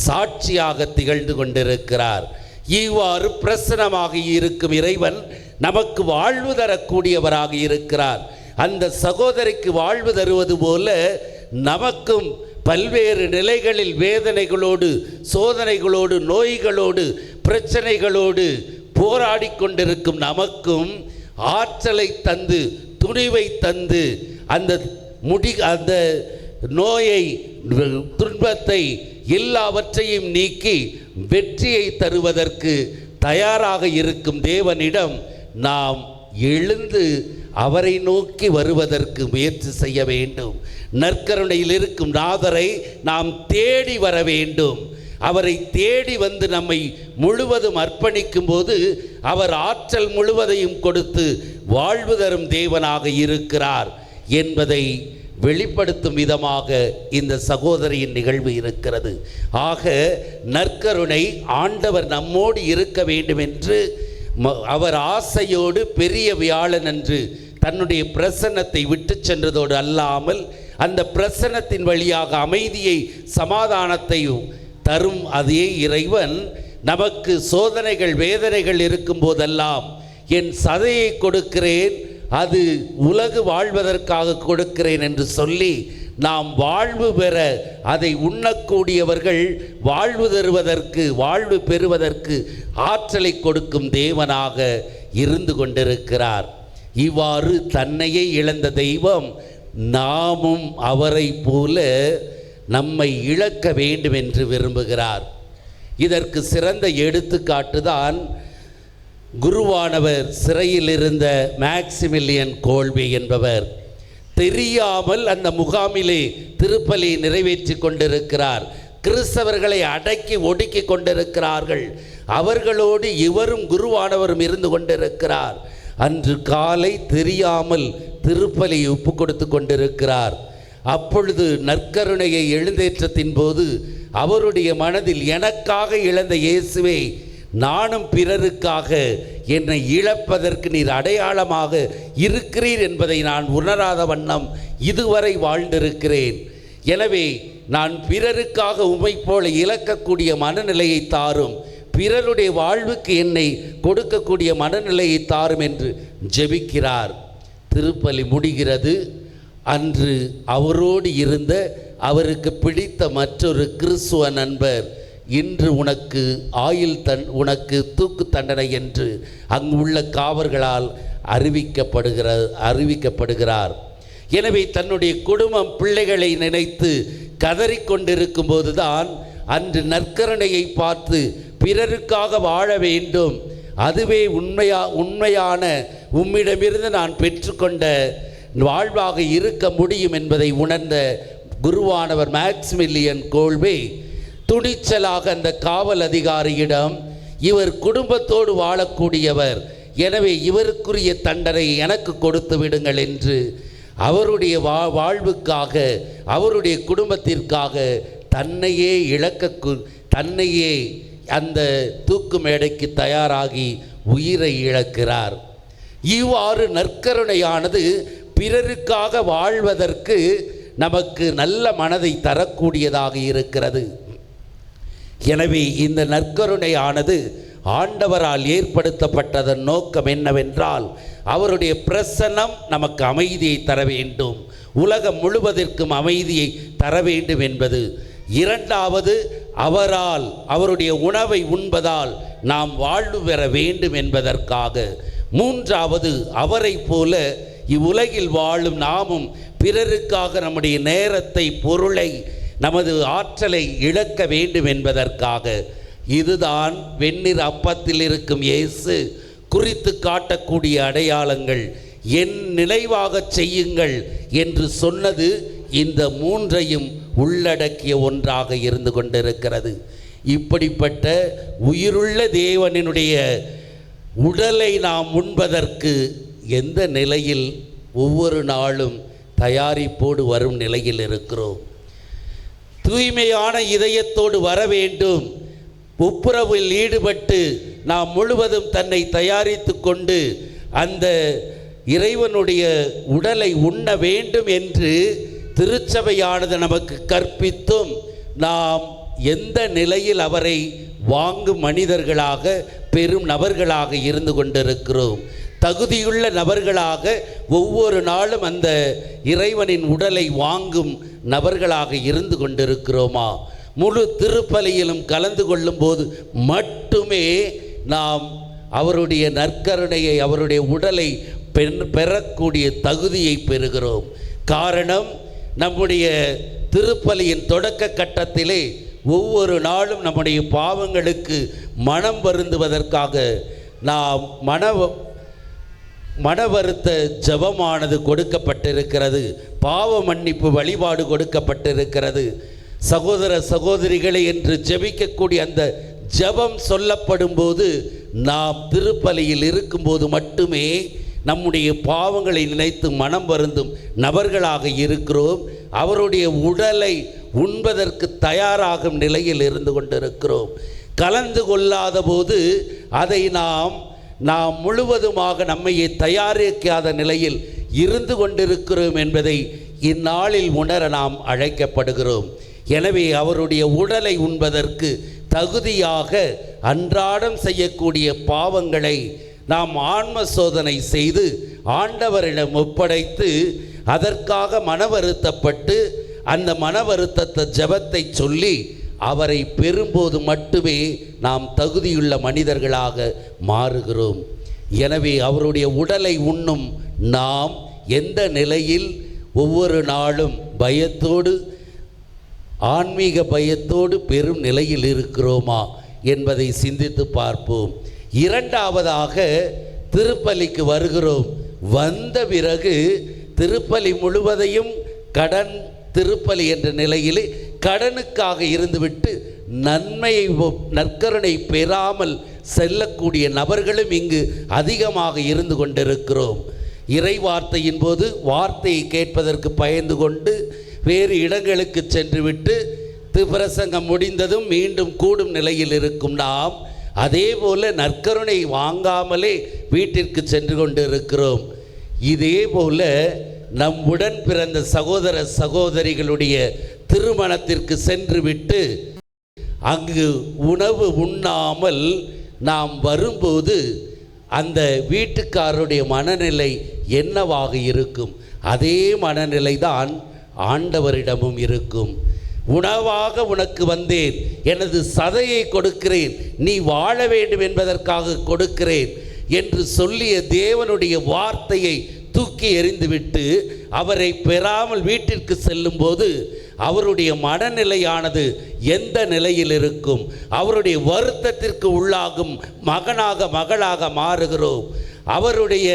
சாட்சியாக திகழ்ந்து கொண்டிருக்கிறார். இவ்வாறு பிரசன்னமாக இருக்கும் இறைவன் நமக்கு வாழ்வு தரக்கூடியவராக இருக்கிறார். அந்த சகோதரிக்கு வாழ்வு தருவது போல நமக்கும் பல்வேறு நிலைகளில் வேதனைகளோடு, சோதனைகளோடு, நோய்களோடு, பிரச்சனைகளோடு போராடி கொண்டிருக்கும் நமக்கும் ஆற்றலை தந்து, துணிவை தந்து, அந்த நோயை, துன்பத்தை எல்லாவற்றையும் நீக்கி வெற்றியை தருவதற்கு தயாராக இருக்கும் தேவனிடம் நாம் எழுந்து அவரை நோக்கி வருவதற்கு முயற்சி செய்ய வேண்டும். நற்கருணையில் இருக்கும் நாதரை நாம் தேடி வர வேண்டும். அவரை தேடி வந்து நம்மை முழுவதும் அர்ப்பணிக்கும் போது அவர் ஆற்றல் முழுவதையும் கொடுத்து வாழ்வு தரும் தேவனாக இருக்கிறார் என்பதை வெளிப்படுத்தும் விதமாக இந்த சகோதரியின் நிகழ்வு இருக்கிறது. ஆக நற்கருணை ஆண்டவர் நம்மோடு இருக்க வேண்டும் என்று அவர் ஆசையோடு பெரிய வியாழன் அன்று தன்னுடைய பிரசன்னத்தை விட்டு சென்றதோடு அல்லாமல் அந்த பிரசன்னத்தின் வழியாக அமைதியை சமாதானத்தையும் தரும் அதே இறைவன் நமக்கு சோதனைகள் வேதனைகள் இருக்கும் போதெல்லாம் என் சதையை கொடுக்கிறேன், அது உலகு வாழ்வதற்காக கொடுக்கிறேன் என்று சொல்லி நாம் வாழ்வு பெற அதை உண்ணக்கூடியவர்கள் வாழ்வு தருவதற்கு வாழ்வு பெறுவதற்கு ஆற்றலை கொடுக்கும் தேவனாக இருந்து கொண்டிருக்கிறார். இவ்வாறு தன்னையே இழந்த தெய்வம் நாமும் அவரை போல நம்மை இழக்க வேண்டும் என்று விரும்புகிறார். இதற்கு சிறந்த எடுத்துக்காட்டு தான் குருவானவர் சிறையில் இருந்த மேக்சிமிலியன் கோல்வே என்பவர். தெரியாமல் அந்த முகாமிலே திருப்பலி நிறைவேற்றி கொண்டிருக்கிறார். கிறிஸ்தவர்களை அடக்கி ஒடுக்கி கொண்டிருக்கிறார்கள். அவர்களோடு இவரும் குருவானவரும் இருந்து கொண்டிருக்கிறார். அன்று காலை தெரியாமல் திருப்பலி ஒப்பு கொடுத்து கொண்டிருக்கிறார். அப்பொழுது நற்கருணையை எழுந்தேற்றத்தின் போது அவருடைய மனதில் எனக்காக இழந்த இயேசுவே, நானும் பிறருக்காக என்னை இழப்பதற்கு நீர் அடையாளமாக இருக்கிறீர் என்பதை நான் உணராத வண்ணம் இதுவரை வாழ்ந்திருக்கிறேன். எனவே நான் பிறருக்காக உம்மை போல இழக்கக்கூடிய மனநிலையை தாரும், பிறருடைய வாழ்வுக்கு என்னை கொடுக்கக்கூடிய மனநிலையை தாரும் என்று ஜெபிக்கிறார். திருப்பலி முடிகிறது. அன்று அவரோடு இருந்த அவருக்கு பிடித்த மற்றொரு கிறிஸ்துவ நண்பர், இன்று உனக்கு உனக்கு தூக்கு தண்டனை என்று அங்கு உள்ள காவலர்களால் அறிவிக்கப்படுகிறார். எனவே தன்னுடைய குடும்பம் பிள்ளைகளை நினைத்து கதறிக்கொண்டிருக்கும் போதுதான் அன்று நற்கருணையை பார்த்து பிறருக்காக வாழ வேண்டும், அதுவே உண்மையான உம்மிடமிருந்து நான் பெற்றுக்கொண்ட வாழ்வாக இருக்க முடியும் என்பதை உணர்ந்த குருவானவர் மேக்சிமிலியன் கோல்வே துணிச்சலாக அந்த காவல் அதிகாரியிடம், இவர் குடும்பத்தோடு வாழக்கூடியவர், எனவே இவருக்குரிய தண்டனை எனக்கு கொடுத்து விடுங்கள் என்று அவருடைய வாழ்வுக்காக அவருடைய குடும்பத்திற்காக தன்னையே அந்த தூக்கு மேடைக்கு தயாராகி உயிரை இழக்கிறார். இவ்வாறு நற்கருணையானது பிறருக்காக வாழ்வதற்கு நமக்கு நல்ல மனதை தரக்கூடியதாக இருக்கிறது. எனவே இந்த நற்கருணையானது ஆண்டவரால் ஏற்படுத்தப்பட்டதன் நோக்கம் என்னவென்றால் அவருடைய பிரசன்னம் நமக்கு அமைதியை தர வேண்டும், உலகம் முழுவதற்கும் அமைதியை தர வேண்டும் என்பது. இரண்டாவது, அவருடைய உணவை உண்பதால் நாம் வாழ்வு பெற வேண்டும் என்பதற்காக. மூன்றாவது, அவரை போல இவ்வுலகில் வாழும் நாமும் பிறருக்காக நம்முடைய நேரத்தை, பொருளை, நமது ஆற்றலை இழக்க வேண்டும் என்பதற்காக. இதுதான் வெண்ணிற அப்பத்தில் இருக்கும் இயேசு குறித்து காட்டக்கூடிய அடையாளங்கள். என் நினைவாக செய்யுங்கள் என்று சொன்னது இந்த மூன்றையும் உள்ளடக்கிய ஒன்றாக இருந்து கொண்டிருக்கிறது. இப்படிப்பட்ட உயிருள்ள தேவனினுடைய உடலை நாம் உண்பதற்கு எந்த நிலையில் ஒவ்வொரு நாளும் தயாரிப்போடு வரும் நிலையில் இருக்கிறோம்? தூய்மையான இதயத்தோடு வர வேண்டும். ஒப்புரவில் ஈடுபட்டு நாம் முழுவதும் தன்னை தயாரித்து கொண்டு அந்த இறைவனுடைய உடலை உண்ண வேண்டும் என்று திருச்சபையானது நமக்கு கற்பித்தும் நாம் எந்த நிலையில் அவரை வாங்கும் மனிதர்களாக, பெரும் நபர்களாக இருந்து கொண்டிருக்கிறோம்? தகுதியுள்ள நபர்களாக ஒவ்வொரு நாளும் அந்த இறைவனின் உடலை வாங்கும் நபர்களாக இருந்து கொண்டிருக்கிறோமா? முழு திருப்பலியிலும் கலந்து கொள்ளும் போது மட்டுமே நாம் அவருடைய நற்கருணையை, அவருடைய உடலை பெறக்கூடிய தகுதியை பெறுகிறோம். காரணம், நம்முடைய திருப்பலியின் தொடக்க கட்டத்திலே ஒவ்வொரு நாளும் நம்முடைய பாவங்களுக்கு மனம் வருந்துவதற்காக நாம் மனவருத்த ஜெபமானது கொடுக்கப்பட்டிருக்கிறது. பாவ மன்னிப்பு வழிபாடு கொடுக்கப்பட்டிருக்கிறது. சகோதர சகோதரிகளை என்று ஜெபிக்கக்கூடிய அந்த ஜெபம் சொல்லப்படும் போது நாம் திருப்பலியில் இருக்கும்போது மட்டுமே நம்முடைய பாவங்களை நினைத்து மனம் வருந்தும் நபர்களாக இருக்கிறோம். அவருடைய உடலை உண்பதற்கு தயாராகும் நிலையில் இருந்து கொண்டிருக்கிறோம். கலந்து கொள்ளாத போது அதை நாம் முழுவதுமாக நம்மையே தயாரிக்காத நிலையில் இருந்து கொண்டிருக்கிறோம் என்பதை இந்நாளில் உணர நாம் அழைக்கப்படுகிறோம். எனவே அவருடைய உடலை உண்பதற்கு தகுதியாக அன்றாடம் செய்யக்கூடிய பாவங்களை நாம் ஆன்ம சோதனை செய்து ஆண்டவரிடம் ஒப்படைத்து அதற்காக மனவருத்தப்பட்டு அந்த மனவருத்தத்தை ஜெபத்தை சொல்லி அவரை பெறும்போது மட்டுமே நாம் தகுதியுள்ள மனிதர்களாக மாறுகிறோம். எனவே அவருடைய உடலை உண்ணும் நாம் எந்த நிலையில் ஒவ்வொரு நாளும் பயத்தோடு ஆன்மீக பயத்தோடு பெரும் நிலையில் இருக்கிறோமா என்பதை சிந்தித்து பார்ப்போம். இரண்டாவதாக திருப்பலிக்கு வருகிறோம். வந்த பிறகு திருப்பலி முழுவதையும் கடன் திருப்பலி என்ற நிலையிலே கடனுக்காக இருந்துவிட்டு நற்கருணை பெறாமல் செல்லக்கூடிய நபர்களும் இங்கு அதிகமாக இருந்து கொண்டிருக்கிறோம். இறை வார்த்தையின் போது வார்த்தையை கேட்பதற்கு பயந்து கொண்டு வேறு இடங்களுக்கு சென்றுவிட்டு பிரசங்கம் முடிந்ததும் மீண்டும் கூடும் நிலையில் இருக்கும் நாம் அதே போல நற்கருணை வாங்காமலே வீட்டிற்கு சென்று கொண்டு இருக்கிறோம். இதே போல நம்முடன் பிறந்த சகோதர சகோதரிகளுடைய திருமணத்திற்கு சென்றுவிட்டு அங்கு உணவு உண்ணாமல் நாம் வரும்போது அந்த வீட்டுக்காரருடைய மனநிலை என்னவாக இருக்கும்? அதே மனநிலை தான் ஆண்டவரிடமும் இருக்கும். உணவாக உனக்கு வந்தேன், எனது சதையை கொடுக்கிறேன், நீ வாழ வேண்டும் என்பதற்காக கொடுக்கிறேன் என்று சொல்லிய தேவனுடைய வார்த்தையை தூக்கி எறிந்துவிட்டு அவரை பெறாமல் வீட்டிற்கு செல்லும்போது அவருடைய மனநிலையானது எந்த நிலையில் இருக்கும்? அவருடைய வருத்தத்திற்கு உள்ளாகும் மகனாக மகளாக மாறுகிறோம். அவருடைய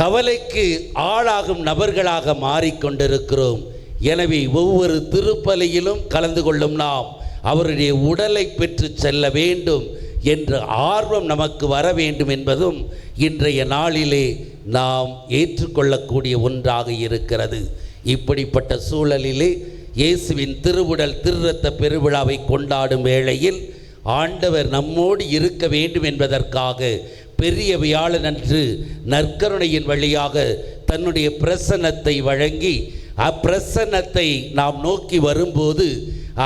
கவலைக்கு ஆளாகும் நபர்களாக மாறிக்கொண்டிருக்கிறோம். எனவே ஒவ்வொரு திருப்பலியிலும் கலந்து கொள்ளும் நாம் அவருடைய உடலை பெற்று செல்ல வேண்டும் என்ற ஆர்வம் நமக்கு வர வேண்டும் என்பதும் இன்றைய நாளிலே நாம் ஏற்றுக்கொள்ளக்கூடிய ஒன்றாக இருக்கிறது. இப்படிப்பட்ட சூழலிலே இயேசுவின் திருவுடல் திருரத்த பெருவிழாவை கொண்டாடும் வேளையில் ஆண்டவர் நம்மோடு இருக்க வேண்டும் என்பதற்காக பெரிய வியாழனன்று நற்கருணையின் வழியாக தன்னுடைய பிரசன்னத்தை வழங்கி அப்பிரசன்னத்தை நாம் நோக்கி வரும்போது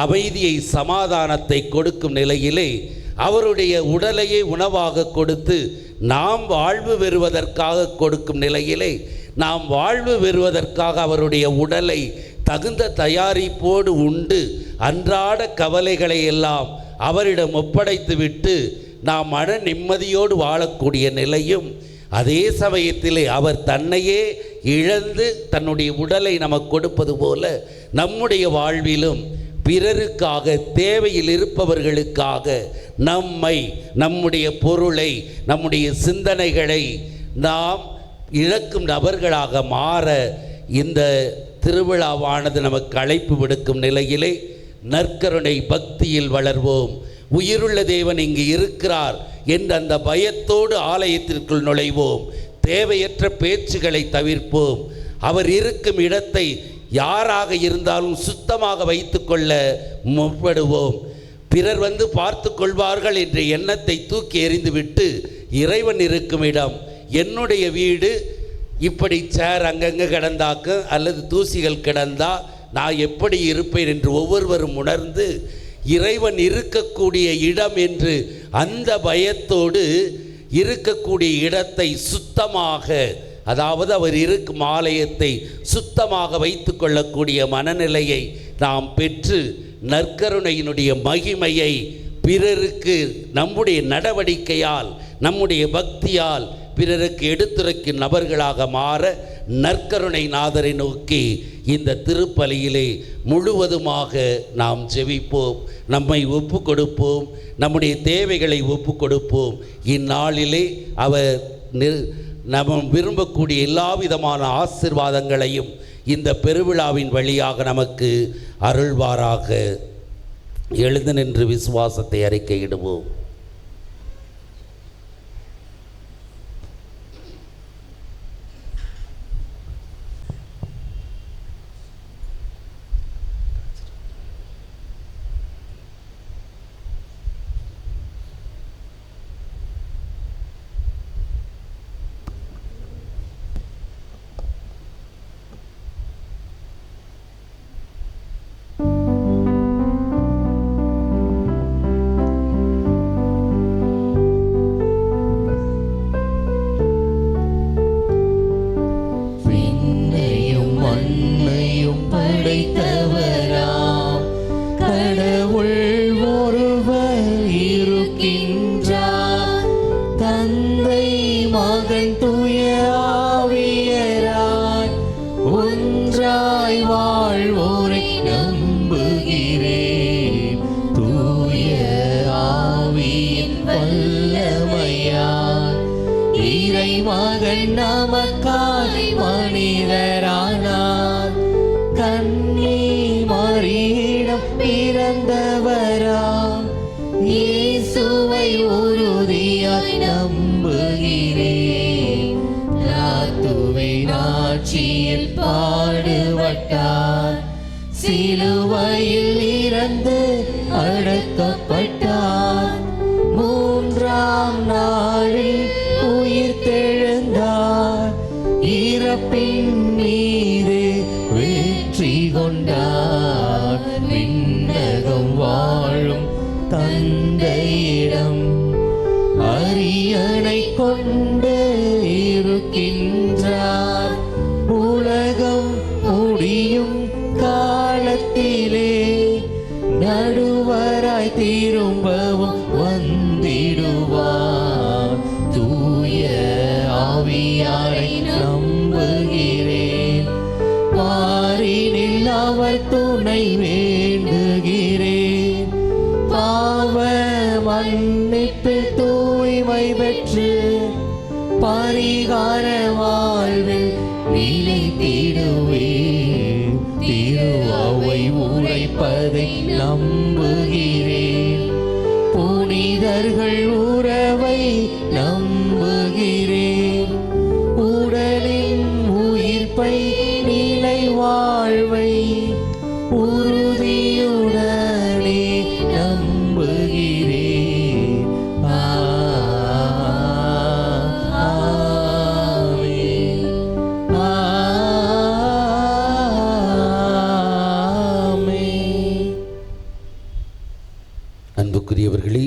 அமைதியை சமாதானத்தை கொடுக்கும் நிலையிலே அவருடைய உடலையே உணவாக கொடுத்து நாம் வாழ்வு பெறுவதற்காக கொடுக்கும் நிலையிலே நாம் வாழ்வு பெறுவதற்காக அவருடைய உடலை தகுந்த தயாரிப்போடு உண்டு அன்றாட கவலைகளை எல்லாம் அவரிடம் ஒப்படைத்துவிட்டு நாம் மன நிம்மதியோடு வாழக்கூடிய நிலையும் அதே சமயத்திலே அவர் தன்னையே இழந்து தன்னுடைய உடலை நமக்கு கொடுப்பது போல நம்முடைய வாழ்விலும் பிறருக்காக தேவையில் இருப்பவர்களுக்காக நம்மை நம்முடைய பொருளை நம்முடைய சிந்தனைகளை நாம் இழக்கும் நபர்களாக மாற இந்த திருவிழாவானது நமக்கு அழைப்பு விடுக்கும் நிலையிலே நற்கருணை பக்தியில் வளர்வோம். உயிருள்ள தேவன் இங்கு இருக்கிறார் என்ற அந்த பயத்தோடு ஆலயத்திற்குள் நுழைவோம். தேவையற்ற பேச்சுகளை தவிர்ப்போம். அவர் இருக்கும் இடத்தை யாராக இருந்தாலும் சுத்தமாக வைத்துக்கொள்ள முற்படுவோம். பிறர் வந்து பார்த்து கொள்வார்கள் என்ற எண்ணத்தை தூக்கி எறிந்துவிட்டு இறைவன் இருக்கும் இடம் என்னுடைய வீடு, இப்படி சேர் அங்கங்கே கிடந்தாக்க அல்லது தூசிகள் கிடந்தா நான் எப்படி இருப்பேன் என்று ஒவ்வொருவரும் உணர்ந்து இறைவன் இருக்கக்கூடிய இடம் என்று அந்த பயத்தோடு இருக்கக்கூடிய இடத்தை சுத்தமாக, அதாவது அவர் இருக்கும் ஆலயத்தை சுத்தமாக வைத்து கொள்ளக்கூடிய மனநிலையை நாம் பெற்று நற்கருணையினுடைய மகிமையை பிறருக்கு நம்முடைய நடவடிக்கையால் நம்முடைய பக்தியால் பிறருக்கு எடுத்துரைக்கும் நபர்களாக மாற நற்கருணை நாதரை நோக்கி இந்த திருப்பலியிலே முழுவதுமாக நாம் ஜெபிப்போம், நம்மை ஒப்பு கொடுப்போம், நம்முடைய தேவைகளை ஒப்பு கொடுப்போம். இந்நாளிலே அவர் நம்ம விரும்பக்கூடிய எல்லா விதமான ஆசீர்வாதங்களையும் இந்த பெருவிழாவின் வழியாக நமக்கு அருள்வாராக. எழுந்து நின்று விசுவாசத்தை அறிக்கையிடுவோம். பாடுபட்டார், சிலுவையில் இறந்து அடக்கப்பட்டார், மூன்றாம் நாளில் உயிர் தெழுந்தார், இறப்பின் மீது வெற்றி கொண்டார். விண்ணகம் வாழும் தந்தையிடம் அரியணை கொண்டு இருக்கின்றார். உலகம் முடியும் காலத்திலே நடுவராய் திரும்பவும் வந்திடுவார். தூய ஆவியாரை நம்புகிறேன், பாரினில் அவர் துணை வேண்டுகிறேன். பாவ மன்னிப்பு தூய்மை பெற்று பரிகார வாழ்வில் நிலைத்திடுவேன். திரு அவை உரைப்பதை நம்புகிறேன், புனிதர்கள் உறவை நம்புகிறேன். உடலின் உயிர்ப்பை நிலை வாழ்வை உறுதியுடனே நம்புகிறேன். அன்புக்குரியவர்களே,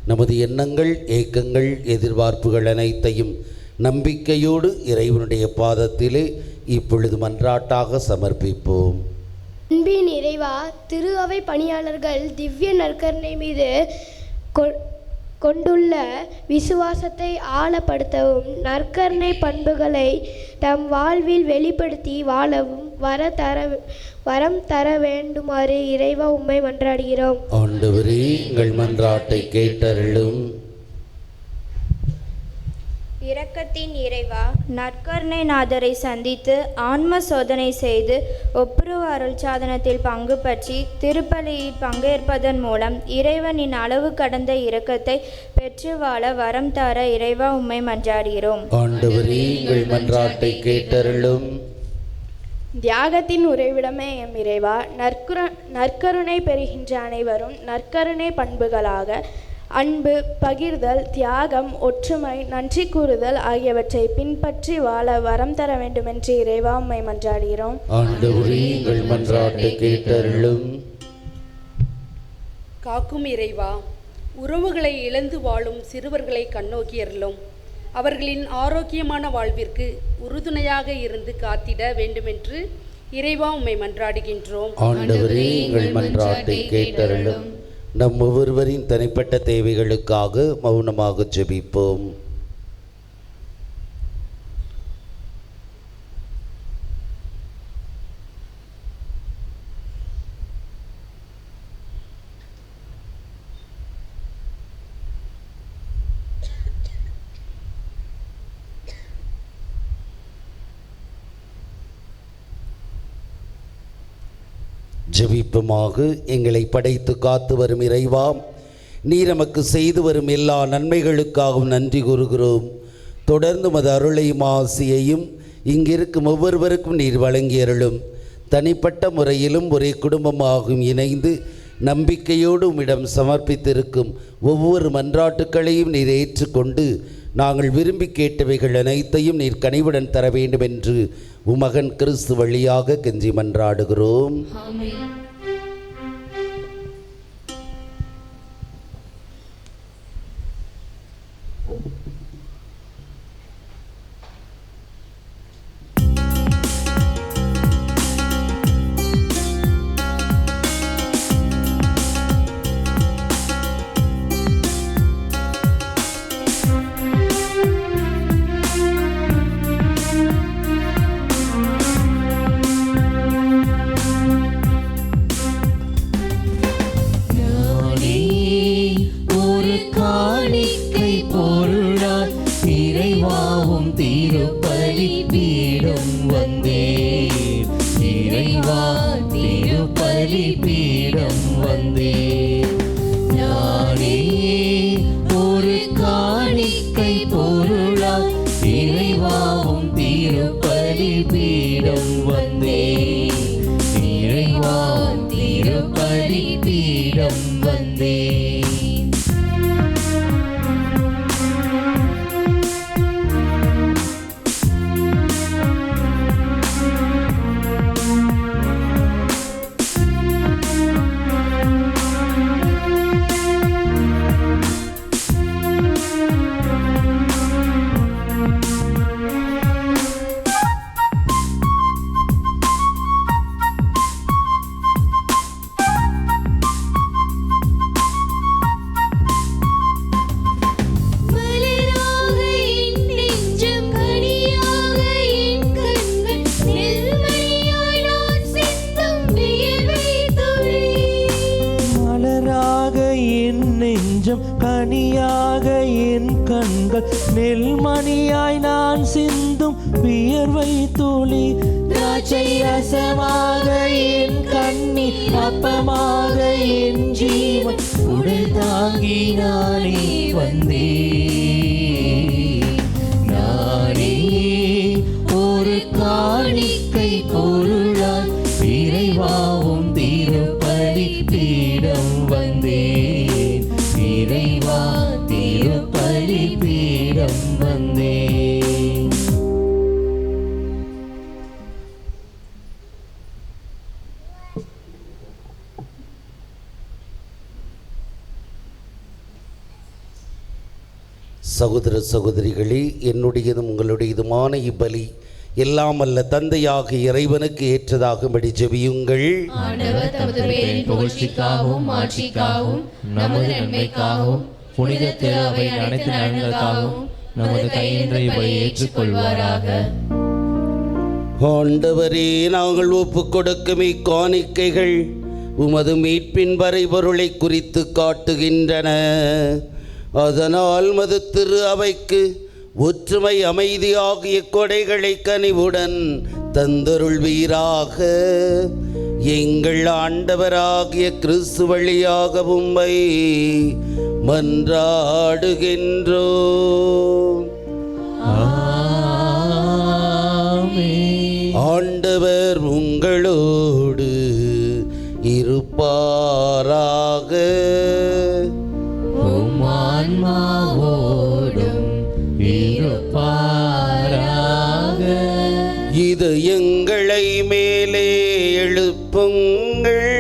நமது எண்ணங்கள், ஏக்கங்கள், எதிர்பார்ப்புகள் அனைத்தையும் நம்பிக்கையோடு இறைவனுடைய பாதத்திலே இப்பொழுது மன்றாட்டாக சமர்ப்பிப்போம். அன்பின் இறைவா, திரு அவை பணியாளர்கள் திவ்ய நற்கருணை மீது கொண்டுள்ள விசுவாசத்தை ஆழப்படுத்தவும், நற்கருணை பண்புகளை தம் வாழ்வில் வெளிப்படுத்தி வாழவும் வரம் தர வேண்டுமாறு இறைவா உம்மை மன்றாடுகிறோம். ஆண்டவரே, எங்கள் மன்றாட்டை கேட்டருளும். இரக்கத்தின் இறைவா, நற்கருணை நாதரை சந்தித்து ஆன்ம சோதனை செய்து ஒப்புரவு அருள் சாதனத்தில் பங்கு பற்றி திருப்பலியில் பங்கேற்பதன் மூலம் இறைவனின் அளவு கடந்த இரக்கத்தை பெற்று வாழ வரம் தர இறைவா உம்மை மன்றாடுகிறோம். ஆண்டவரே, எங்கள் மன்றாட்டை கேட்டருளும். தியாகத்தின் உறைவிடமே எம் இறைவா, நற்கருணை பெறுகின்ற அனைவரும் நற்கருணை பண்புகளாக அன்பு, பகிர்தல், தியாகம், ஒற்றுமை, நன்றி கூறுதல் ஆகியவற்றை பின்பற்றி வாழ வரம் தர வேண்டும் என்று இறைவா உம்மை மன்றாடுகிறோம். ஆண்டவரே, எங்கள் மன்றாட்டை கேட்டருளும். காக்கும் இறைவா, உறவுகளை இழந்து வாழும் சிறுவர்களை கண்ணோக்கியருளும். அவர்களின் ஆரோக்கியமான வாழ்விற்கு உறுதுணையாக இருந்து காத்திட வேண்டுமென்று இறைவா உம்மை மன்றாடுகின்றோம். ஆண்டவரே, எங்கள் மன்றாட்டை கேட்டருளும். நம் ஒவ்வொருவரின் தனிப்பட்ட தேவைகளுக்காக மௌனமாக ஜெபிப்போம். ஜெபிப்புமாக. எங்களை படைத்து காத்து வரும் இறைவா, நீ நமக்கு செய்து வரும் எல்லா நன்மைகளுக்காகவும் நன்றி கூறுகிறோம். தொடர்ந்து மது அருளையும் ஆசியையும் இங்கிருக்கும் ஒவ்வொருவருக்கும் நீர் வழங்கியருளும். தனிப்பட்ட முறையிலும் ஒரே குடும்பமாகவும் இணைந்து நம்பிக்கையோடு உம்மிடம் சமர்ப்பித்திருக்கும் ஒவ்வொரு மன்றாட்டுக்களையும் நீர் ஏற்றுக்கொண்டு நாங்கள் விரும்பி கேட்டவைகள் அனைத்தையும் நீர் கனிவுடன் தர வேண்டும் என்று உமகன் கிறிஸ்து வழியாக கெஞ்சி மன்றாடுகிறோம். கனியாக என் கண்கள், நெல்மணியாய் நான் சிந்தும் வியர்வை துளி, திராட்சை ரசமாக என் கண்ணீர், அப்பமாக என் ஜீவன், உடல் தாங்கி நானே வந்தேன். நானே ஒரு காணிக்கை பொருளாய் இறைவாவும் திருப்பலி பீடம் வந்தேன். இறைவா திருப்பலி பீடம் வந்தேன். சகோதர சகோதரிகளே, என்னுடையதும் உங்களுடையதுமான இப்பலி எல்லாம் அல்ல தந்தையாக இறைவனுக்கு ஏற்றதாகும்படி ஜெபியுங்கள். ஆண்டவர் தமது பேரின் புகழ்ச்சிக்காகவும் மாட்சிக்காகவும் நமது நன்மைக்காகவும் புனித திரு அவை அனைத்து நலன்களுக்காகவும் நமது கையின்ற இவை ஏற்றுக்கொள்வாராக. ஆண்டவரே, நாங்கள் ஒப்புக் கொடுக்கும் இக்காணிக்கைகள் உமது மீட்பின் வரைபொருளை குறித்து காட்டுகின்றன. அதனால் மது திரு அவைக்கு ஒற்றுமை அமைதி ஆகிய கொடைகளை கனிவுடன் தந்தருள்வீராக. எங்கள் ஆண்டவராகிய கிறிஸ்து வழியாக உம்மை மன்றாடுகின்றோம். ஆண்டவர் உங்களோடு இருப்பாராக. இது எங்களை மேலே எழுப்புங்கள்.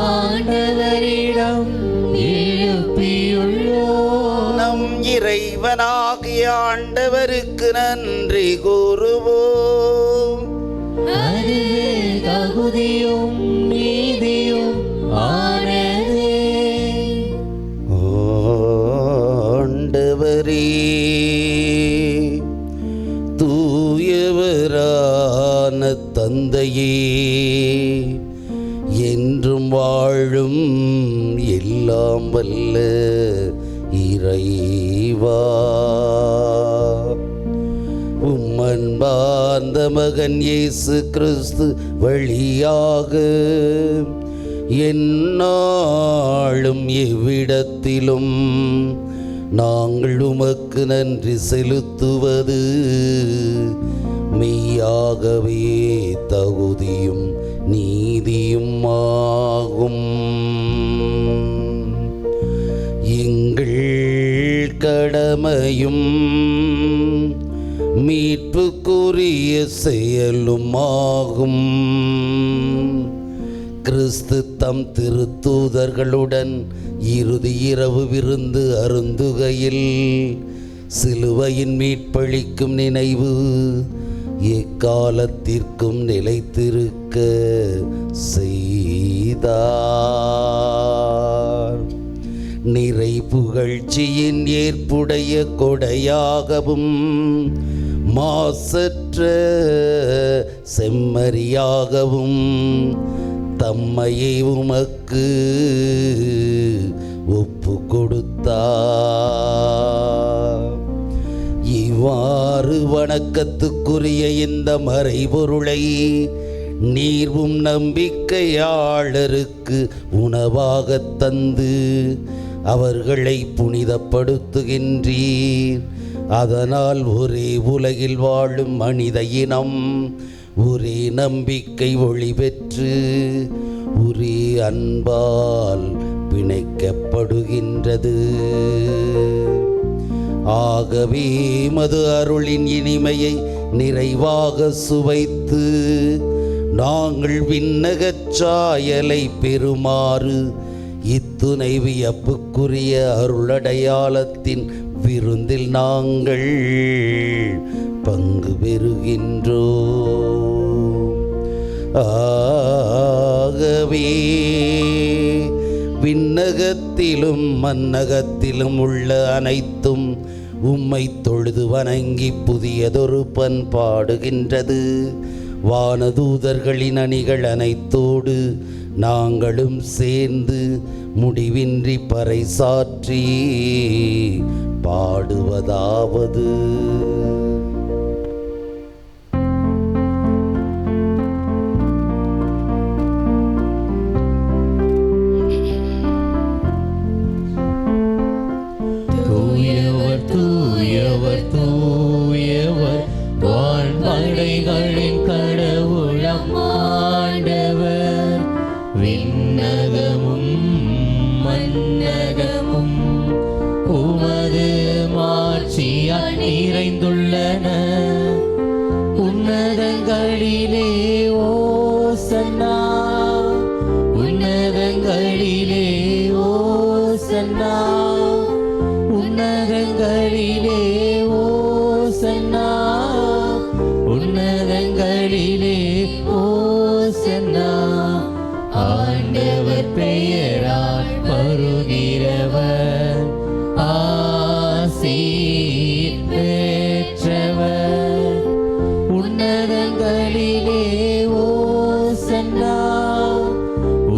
ஆண்டவரிடம் எழுப்பியுள்ளோம். நம் இறைவனாகிய ஆண்டவருக்கு நன்றி கூறுவோம். அது தகுதியும் நீதியும் ஆனதே. ஆண்டவரே, தூயவரான தந்தையே, என்றும் வாழும் எல்லாம் வல்ல இறைவா, உம்மன்பார்ந்த மகன் இயேசு கிறிஸ்து வழியாக எந்நாளும் எவ்விடத்திலும் நாங்கள் உமக்கு நன்றி செலுத்துவது மெய்யாகவே தகுதியும் நீதியும் ஆகும். எங்கள் கடமையும் மீட்புக்குரிய செயலும் ஆகும். கிறிஸ்து தம் திருத்தூதர்களுடன் இறுதி இரவு விருந்து அருந்துகையில் சிலுவையின் மீட்பளிக்கும் நினைவு எக்காலத்திற்கும் நிலைத்திருக்க செய்தார். நிறை புகழ்ச்சியின் ஏற்புடைய கொடையாகவும் மாசற்ற செம்மறியாகவும் தம்மையை உமக்கு ஒப்பு கொடுத்தார். இவ்வாறு வணக்கத்துக்குரிய இந்த மறைபொருளை நீர்வும் நம்பிக்கையாளருக்கு உணவாகத் தந்து அவர்களை புனிதப்படுத்துகின்றீர். அதனால் ஒரே உலகில் வாழும் மனித இனம் ஒரே நம்பிக்கை ஒளி பெற்று ஒரே அன்பால் பிணைக்கப்படுகின்றது. ஆகவே மது அருளின் இனிமையை நிறைவாக சுவைத்து நாங்கள் விண்ணகச் சாயலை பெறுமாறு இத்துணை வியப்புக்குரிய அருளடையாளத்தின் விருந்தில் நாங்கள் பங்கு பெறுகின்றோம். ஆகவே விண்ணகத்திலும் மன்னகத்திலும் உள்ள அனைத்தும் உம்மை தொழுது வணங்கி புதியதொரு பண்பாடுகின்றது. வானதூதர்களின் அணிகள் அனைத்தோடு நாங்களும் சேர்ந்து முடிவின்றி பறைசாற்றி பாடுவதாவது: தூயவர் தூயவர் தூயவர் வான்படைகளின் கடவுளம் ஆண்டவர். விண்ணகமும் மன்னகமும் உமது மாட்சியால் நிறைந்துள்ளன. உன்னதங்களிலே ஓசன்னா, உன்னதங்களிலே ஓசன்னா, உன்னதங்களிலே ஓசன்னா, உன்னதங்களிலே ஓசன்னா. ஆண்டவர் பெயரால் வருகிறவர் ஆசீர் பெற்றவர். உன்னதங்களிலே ஓசன்னா,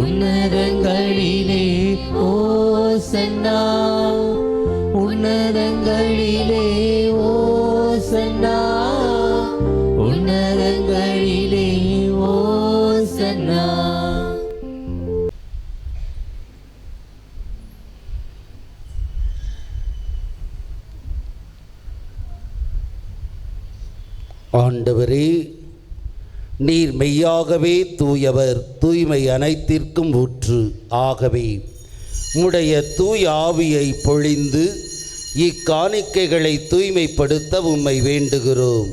உன்னதங்களிலே ஓசன்னா, உன்னதங்களிலே ஓசன்னா, உன்னதங்களிலே ஓசன்னா. ஆண்டவரே, நீர் மெய்யாகவே தூயவர், தூய்மை அனைத்திற்கும் ஊற்று. ஆகவே உம்முடைய தூய ஆவியை பொழிந்து இக்காணிக்கைகளை தூய்மைப்படுத்த உம்மை வேண்டுகிறோம்.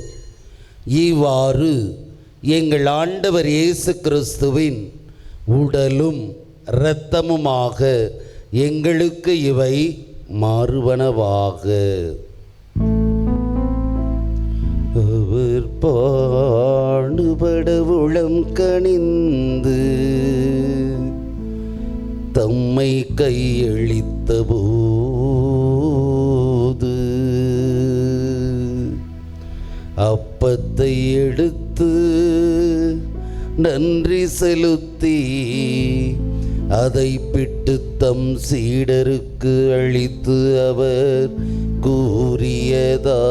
இவ்வாறு எங்கள் ஆண்டவர் இயேசு கிறிஸ்துவின் உடலும் இரத்தமுமாக எங்களுக்கு இவை மாறுவனவாக. அவர் பாடுபட உளம் கனிந்து தம்மை கையளித்த போது அப்பத்தை எடுத்து நன்றி செலுத்தி அதை பிட்டு தம் சீடருக்கு அளித்து அவர் கூறியதாவது: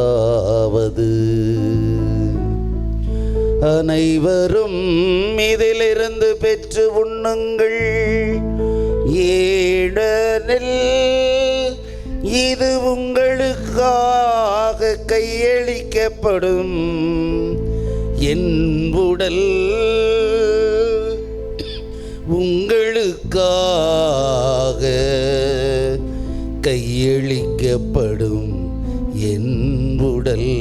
அனைவரும் இதிலிருந்து பெற்று உண்ணுங்கள். ஏனெனில் இது உங்களுக்காக கையளிக்கப்படும் என் உடல். உங்களுக்காக கையளிக்கப்படும் என் உடல்.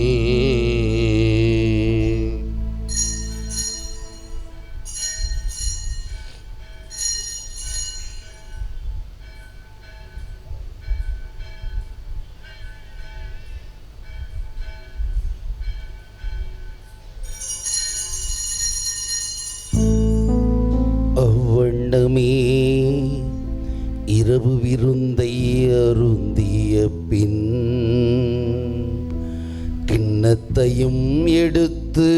அவ்வண்ணமே இரவு விருந்தை அருந்திய பின் கிண்ணத்தையும் எடுத்து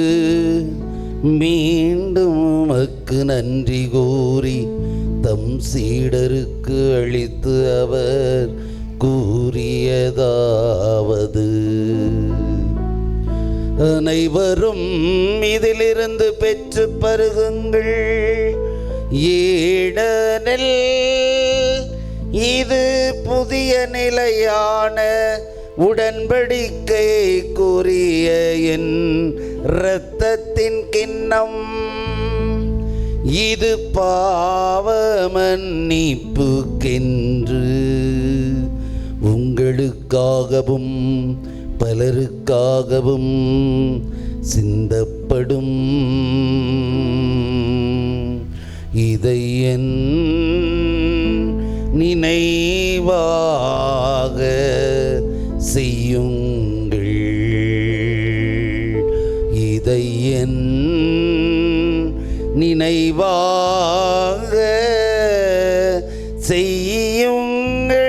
மீண்டும் உமக்கு நன்றி கூறி தம் சீடருக்கு அளித்து அவர் கூறியதாவது: அனைவரும் இதிலிருந்து பெற்று பருகுங்கள். ஏனெனில் இது புதிய நிலையான உடன்படிக்கை கூறிய என் இரத்தத்தின் கிண்ணம். இது பாவ மன்னிப்புக்கென்று உங்களுக்காகவும் பலருக்காகவும் சிந்தப்படும். இதை என் நினைவாக செய்யுங்கள். இதை என் நினைவாக செய்யுங்கள்.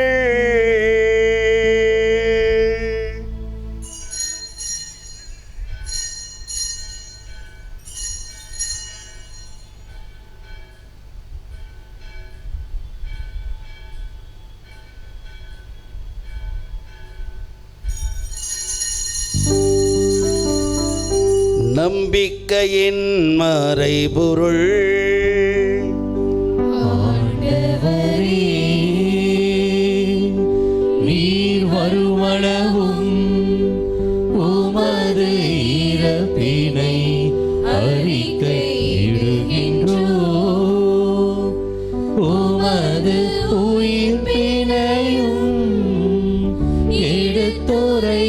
நம்பிக்கையின் மறைபொருள். ஆண்டவரே, நீர் வருமளவும் உமது இறப்பினை அறிக்கையிடுகின்றோம், உமது உயிர்ப்பினையும் எடுத்துரைக்கின்றோம்.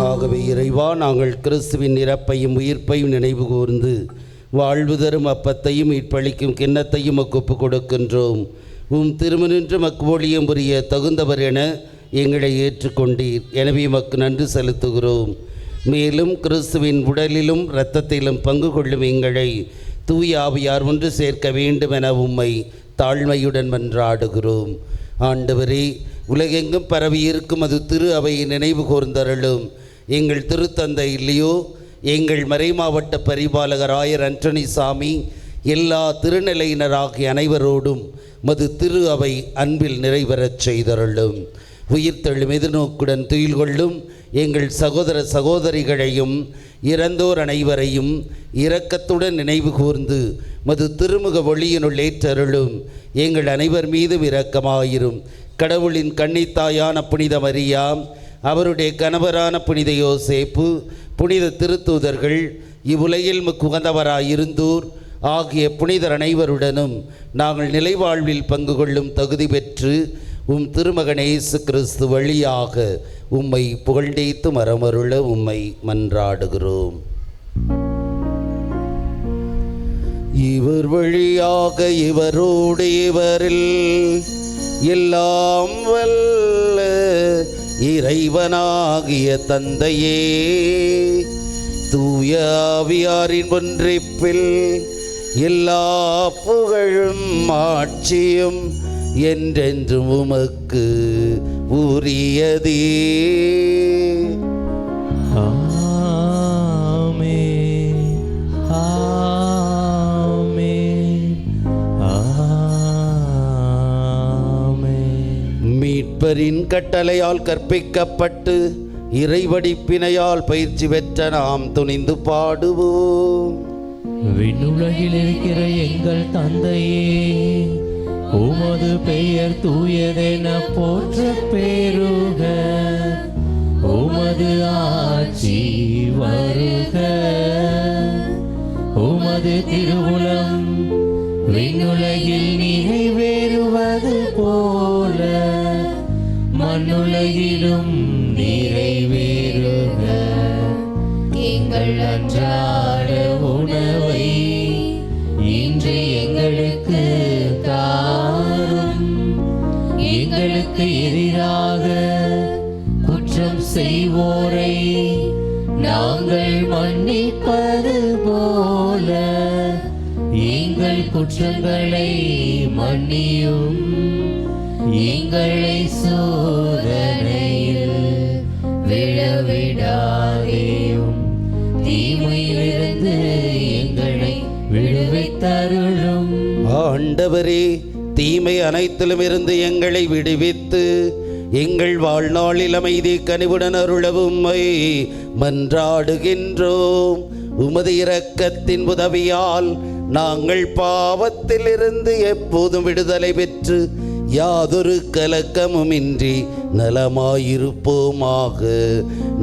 ஆகவே இறைவா, நாங்கள் கிறிஸ்துவின் இறப்பையும் உயிர்ப்பையும் நினைவு கூர்ந்து வாழ்வு தரும் அப்பத்தையும் மீட்பளிக்கும் கிண்ணத்தையும் ஒப்புக் கொடுக்கின்றோம். உம் திருமணின்று மக்குவொழியம் புரிய தகுந்தவர் என எங்களை ஏற்றுக்கொண்டீர். எனவே மக்கு நன்றி செலுத்துகிறோம். மேலும் கிறிஸ்துவின் உடலிலும் இரத்தத்திலும் பங்கு கொள்ளும் எங்களை தூய ஆவியார் ஒன்று சேர்க்க வேண்டும் என உம்மை தாழ்மையுடன் மன்றாடுகிறோம். ஆண்டவரே, உலகெங்கும் பரவியிருக்கும் அது திரு அவையை நினைவு கூர்ந்தருளும். எங்கள் திருத்தந்தை இல்லையோ, எங்கள் மறைமாவட்ட பரிபாலகர் ஆயர் அன்டனி சாமி, எல்லா திருநிலையினராகிய அனைவரோடும் மது திரு அவை அன்பில் நிறைவேறச் செய்தருளும். உயிர்த்தெழும் எதிர்நோக்குடன் துயில் கொள்ளும் எங்கள் சகோதர சகோதரிகளையும் இறந்தோர் அனைவரையும் இரக்கத்துடன் நினைவு கூர்ந்து மது திருமுக ஒளியினுள் ஏற்றருளும். எங்கள் அனைவர் மீதும் இரக்கமாயிரும். கடவுளின் கன்னித்தாயான புனித மரியா, அவருடைய கணவரான புனித யோசேப்பு, புனித திருத்தூதர்கள், இவ்வுலகில் முக்குகந்தவராயிருந்தோர் ஆகிய புனிதர் அனைவருடனும் நாங்கள் நிலைவாழ்வில் பங்கு கொள்ளும் தகுதி பெற்று உம் திருமகன் இயேசு கிறிஸ்து வழியாக உம்மை புகழ்ந்தேத்து மரமருள உம்மை மன்றாடுகிறோம். இவர் வழியாக இவரோடு இவரில் எல்லாம் வல்ல இறைவனாகிய தந்தையே, தூய ஆவியாரின் ஒன்றிப்பில் எல்லா புகழும் ஆட்சியும் என்றென்றும் உமக்கு உரியதே. ஆமென், ஆமென், ஆமென். மீட்பரின் கட்டளையால் கற்பிக்கப்பட்டு இறைவடிப்பினையால் பயிற்சி பெற்ற நாம் துணிந்து பாடுவோம். விண்ணுலகில் இருக்கிற எங்கள் தந்தையே, உமது பெயர் தூயதென போற்ற பெருக, உமது ஆட்சி வருக, உமது திருவுளம் விண்ணுலகில் நிறைவேறுவது போல மண்ணுலகிலும் நிறைவேறுக. எங்கள் அன்றாட உணவை இன்று எங்களுக்கு தாரும். எங்களுக்கு எதிராக குற்றம் செய்வோரை நாங்கள் மன்னிப்பது போல எங்கள் குற்றங்களை மன்னியும். எங்களை சோதனையில் விழவிடாதேயும், தீமையிலிருந்து எங்களை விடுவித்தருளும். ஆண்டவரே, தீமை அனைத்திலும் இருந்து எங்களை விடுவித்து எங்கள் வாழ்நாளில் அமைதி கனிவுடன் அருளவும்மை மன்றாடுகின்றோம். உமது இரக்கத்தின் உதவியால் நாங்கள் பாவத்திலிருந்து எப்போதும் விடுதலை பெற்று யாதொரு கலக்கமுமின்றி நலமாயிருப்போமாக.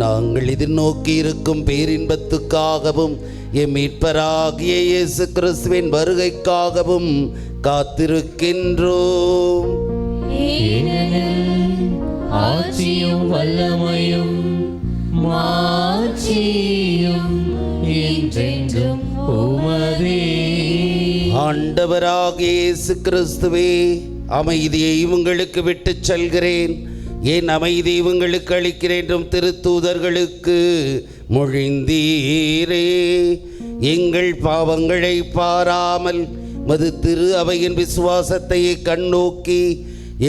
நாங்கள் எதிர்நோக்கி இருக்கும் பேரின்பத்துக்காகவும் எம் மீட்பராகிய இயேசு கிறிஸ்துவின் வருகைக்காகவும் காத்திருக்கின்றோம். ஆட்சியும் வல்லமையும் மாட்சியும் என்றென்றும் உமதே. ஆண்டவராகிய இயேசு கிறிஸ்துவே, அமைதியை உங்களுக்கு விட்டுச் செல்கிறேன், என் அமைதி உங்களுக்கு அளிக்கிறேன் என்றும் திருத்தூதர்களுக்கு மொழிந்தீரே. எங்கள் பாவங்களை பாராமல் மது திரு அவையின் விசுவாசத்தை கண்ணோக்கி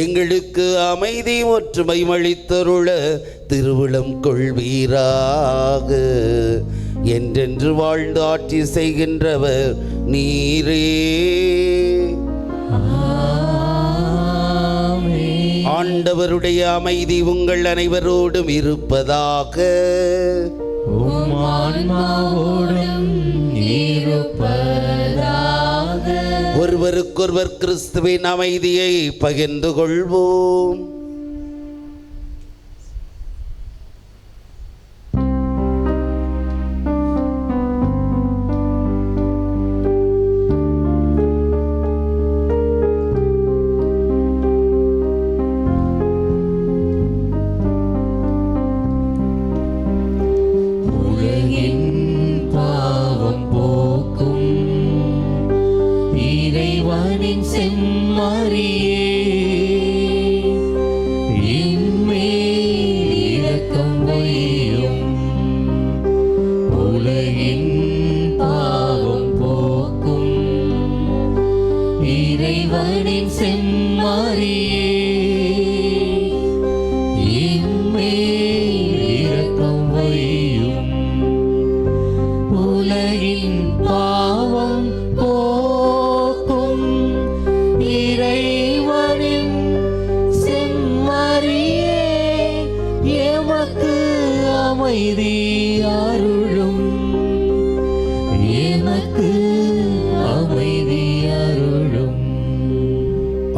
எங்களுக்கு அமைதி ஒற்றுமை அளித்தருள திருவுளம் கொள்வீராக. என்றென்று வாழ்ந்து ஆட்சி செய்கின்றவர் நீரே. ஆண்டவருடைய அமைதி உங்கள் அனைவரோடும் இருப்பதாக. ஒருவருக்கொருவர் கிறிஸ்துவின் அமைதியை பகிர்ந்து கொள்வோம்.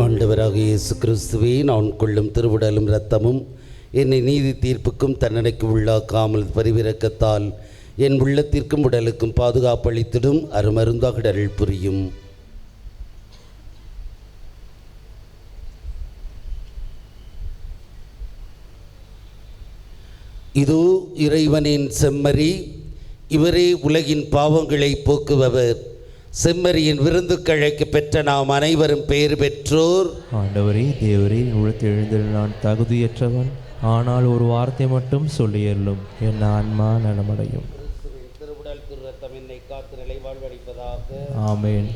ஆண்டவராக இயேசு கிறிஸ்துவே, நான் கொள்ளும் திருவுடலும் இரத்தமும் என்னை நீதி தீர்ப்புக்கும் தண்டனைக்கு உள்ளாக்காமல் பரிவிரக்கத்தால் என் உள்ளத்திற்கும் உடலுக்கும் பாதுகாப்பளித்திடும் அருமருந்தாக அருள் புரியும். இதோ இறைவனின் செம்மறி, இவரே உலகின் பாவங்களை போக்குபவர். செம்மறியின் விருந்துக்கழைக்கு பெற்ற நாம் அனைவரும் பெயர் பெற்றோர். ஆண்டவரே, தேவரே, உள்ளத்தில் எழுந்தில் நான் தகுதியற்றவன், ஆனால் ஒரு வார்த்தை மட்டும் சொல்லியல்லும் என் ஆன்மா நலமடையும். திருவுடல் திரு ரத்தம் என்னை காத்து நிலை வாழ்வளிப்பதாக. ஆமேன்.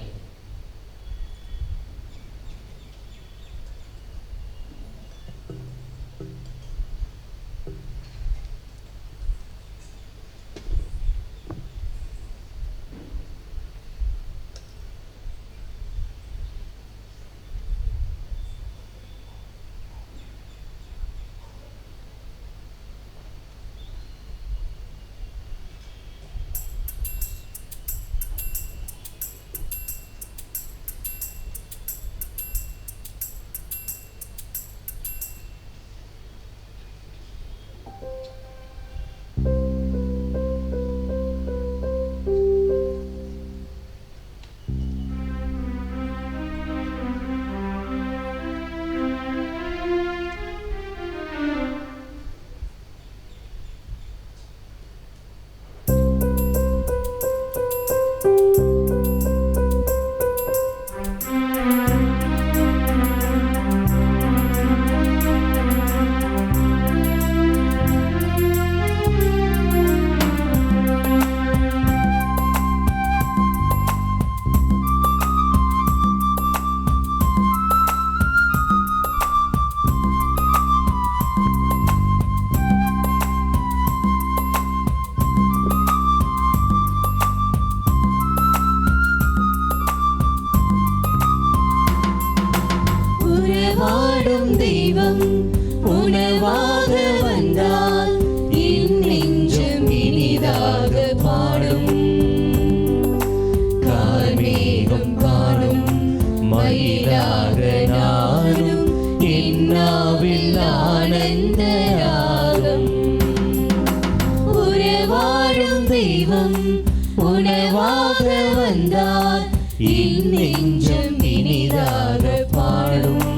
உணவாக வந்தார், என் நெஞ்சம் இனிதாக பாடும்.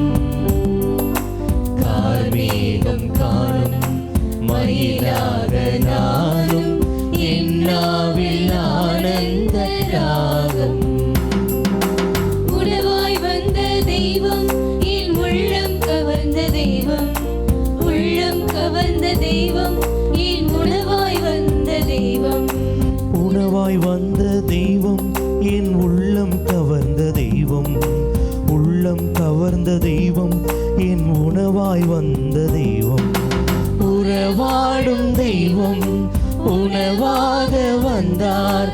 கார்மேகம் காணும் மயிலாக நானும், என்னாவில் ஆனந்த ராகம். உணவாய் வந்த தெய்வம், என் உள்ளம் கவர்ந்த தெய்வம், உள்ளம் கவர்ந்த தெய்வம், என் உணவாய் வந்த தெய்வம். உணவாய் வந்த தெய்வம், என் உள்ளம் கவர்ந்த தெய்வம், உள்ளம் கவர்ந்த தெய்வம், என் உணவாய் வந்த தெய்வம். உறவாடும் தெய்வம் உணவாக வந்தார்,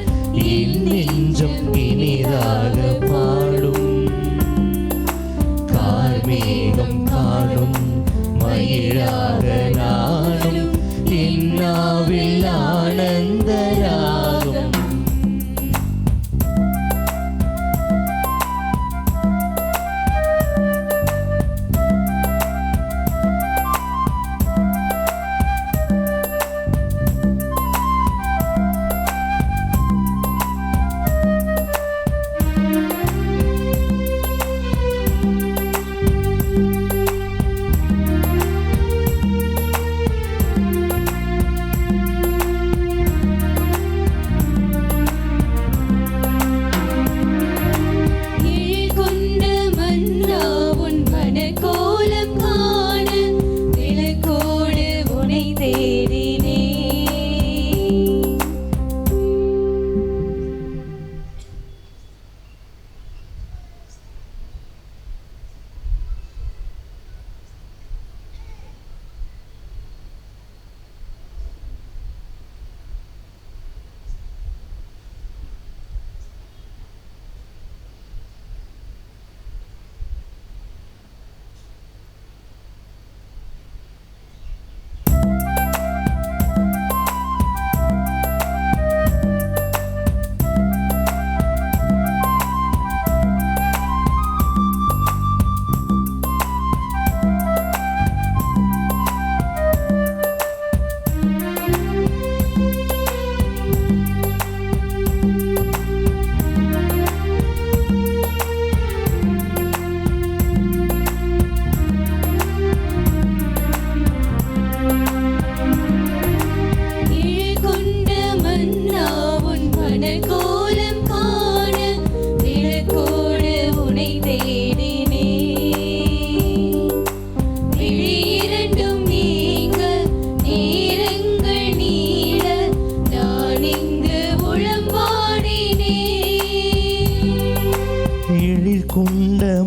என் நெஞ்சம் இனிதாக பாடும். கார்மேகம் காணும் மயிலாக நானும், என்னாவில் ஆனந்த ராகம்.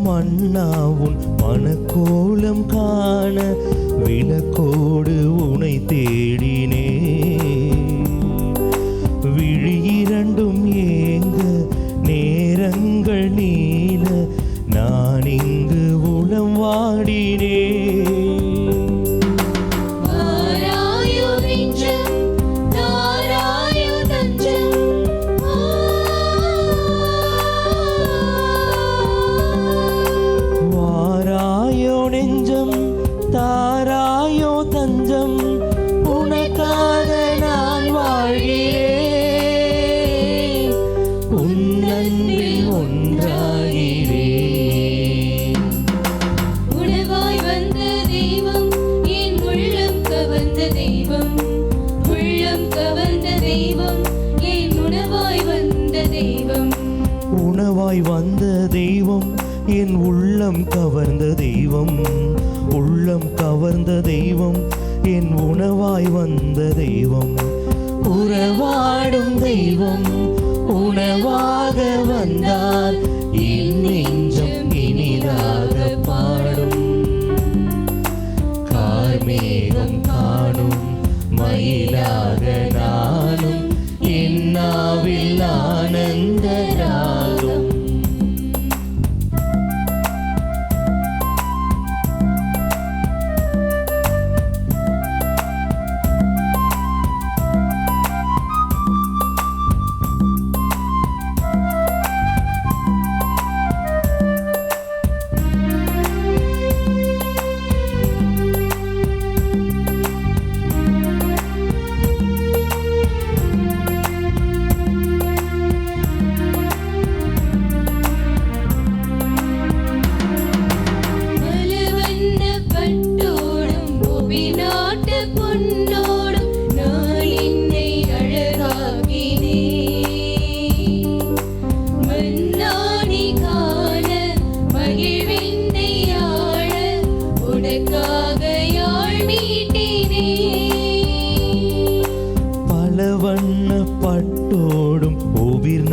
மன்னாவும் மனக்கோலம் காண விளக்கோடு உனை தேடினே. விழி இரண்டும் ஏங்க நேரங்கள் நீள நான் இங்கு உளம் வாடினே. தாராயோ தஞ்சம் உனக்காக நான் வாழ்கிறேன், உன்னன்பில் ஒன்றாகிறேன். உணவாய் வந்த தெய்வம் என் உள்ளம் கவர்ந்த தெய்வம், உள்ளம் கவர்ந்த தெய்வம் என் உணவாய் வந்த தெய்வம். உணவாய் வந்த தெய்வம் என் உள்ளம் கவர்ந்த தெய்வம், உள்ளம் கவர்ந்த தெய்வம் என் உணவாய் வந்த தெய்வம். உறவாடும் தெய்வம் உணவாக வந்தார், என் நெஞ்சம் இனிதாக பாடும். கார்மேகம் காணும் மயிலாக நானும், என்னாவில் ஆனந்த ராகம்.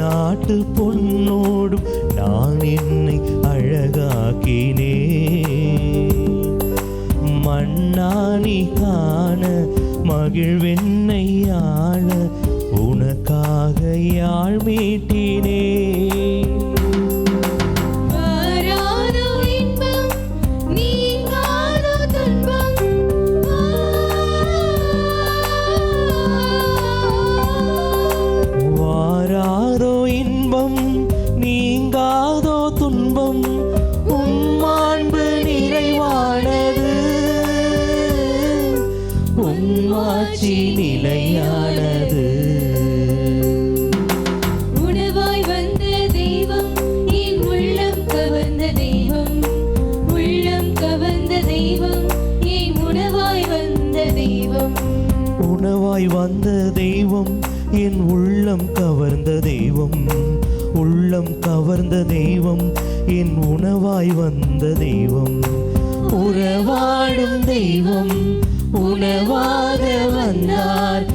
நாட்டு பொன்னோடும் நான் என்னை அழகாக்கினே. மண்ணானி காண மகிழ்வென்னை ஆள உனக்காக யாழ் மீட்டினே. வாராதோ இன்பம் நீங்காதோ துன்பம் உம்மாண்பு நிறைவானது உம்மாட்சி நிலையானது. உணவாய் வந்த தெய்வம் என் உள்ளம் கவர்ந்த தெய்வம், உள்ளம் கவர்ந்த தெய்வம் என் உணவாய் வந்த தெய்வம். உணவாய் வந்த தெய்வம் என் உள்ளம் கவர்ந்த தெய்வம், உள்ளம் கவர்ந்த தெய்வம் என் உணவாய் வந்த தெய்வம். உறவாடும் தெய்வம் உணவாக வந்தார்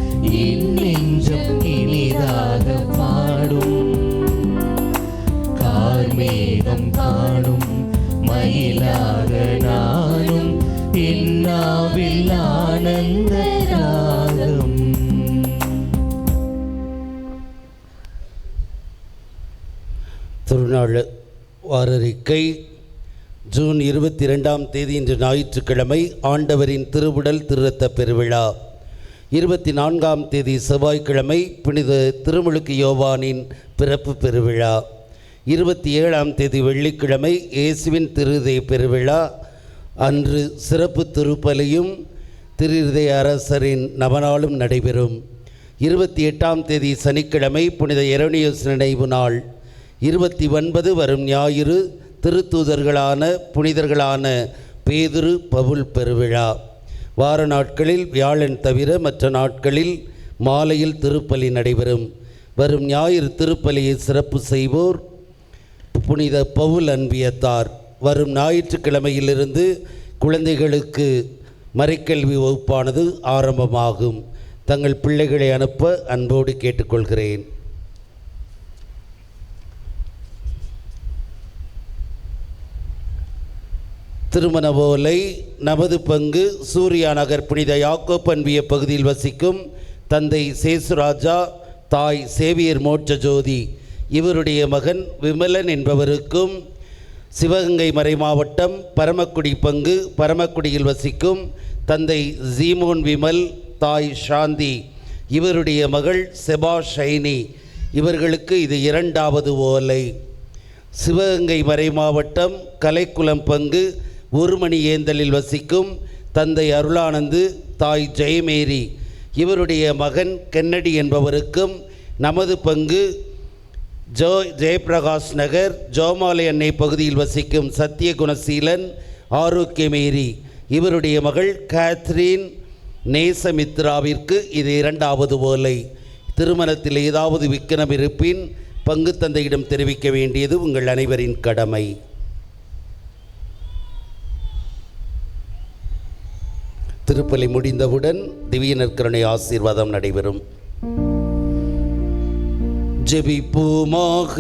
என் நெஞ்சம் இனிதாக பாடும். கார்மேகம் காணும் மயிலாக நானும் என்னாவில் ஆனந்த ராகம். திருநாள் வாரறிக்கை. ஜூன் 22ஆம் தேதி இன்று ஞாயிற்றுக்கிழமை ஆண்டவரின் திருவுடல் திருரத்த பெருவிழா. 24ஆம் தேதி செவ்வாய்க்கிழமை புனித திருமுழுக்கு யோவானின் பிறப்பு பெருவிழா. 27ஆம் தேதி வெள்ளிக்கிழமை இயேசுவின் திருதய பெருவிழா. அன்று சிறப்பு திருப்பலியும் திருதய அரசரின் நவநாளும் நடைபெறும். 28ஆம் தேதி சனிக்கிழமை புனித எரோனியஸ் நினைவு நாள். 29 வரும் ஞாயிறு திருத்தூதர்களான புனிதர்களான பேதுரு பவுல் பெருவிழா. வார நாட்களில் வியாழன் தவிர மற்ற நாட்களில் மாலையில் திருப்பலி நடைபெறும். வரும் ஞாயிறு திருப்பலியை சிறப்பு செய்வோர் புனித பவுல் அன்பியத்தார். வரும் ஞாயிற்றுக்கிழமையிலிருந்து குழந்தைகளுக்கு மறைக்கல்வி வகுப்பானது ஆரம்பமாகும். தங்கள் பிள்ளைகளை அனுப்ப அன்போடு கேட்டுக்கொள்கிறேன். திருமண ஓலை. நமது பங்கு சூர்யா நகர் புனித யாக்கோப் அன்பிய பகுதியில் வசிக்கும் தந்தை சேசுராஜா, தாய் சேவியர் மோட்சஜோதி இவருடைய மகன் விமலன் என்பவருக்கும், சிவகங்கை மறை மாவட்டம் பரமக்குடி பங்கு பரமக்குடியில் வசிக்கும் தந்தை ஜீமோன் விமல், தாய் சாந்தி இவருடைய மகள் செபா ஷைனி இவர்களுக்கு இது 2வது ஓலை. சிவகங்கை மறை மாவட்டம் கலைக்குளம் பங்கு ஒருமணி ஏந்தலில் வசிக்கும் தந்தை அருளானந்து, தாய் ஜெயமேரி இவருடைய மகன் கென்னடி என்பவருக்கும், நமது பங்கு ஜெயபிரகாஷ் நகர் ஜோமாலை அன்னை பகுதியில் வசிக்கும் சத்தியகுணசீலன், ஆரோக்கியமேரி இவருடைய மகள் கேத்ரீன் நேசமித்ராவிற்கு இது 2வது ஓலை. திருமணத்தில் ஏதாவது விக்கனம் இருப்பின் பங்கு தந்தையிடம் தெரிவிக்க வேண்டியது உங்கள் அனைவரின் கடமை. திருப்பலி முடிந்தவுடன் திவ்ய நற்கருணை ஆசீர்வாதம் நடைபெறும். ஜெபிப்போமாக.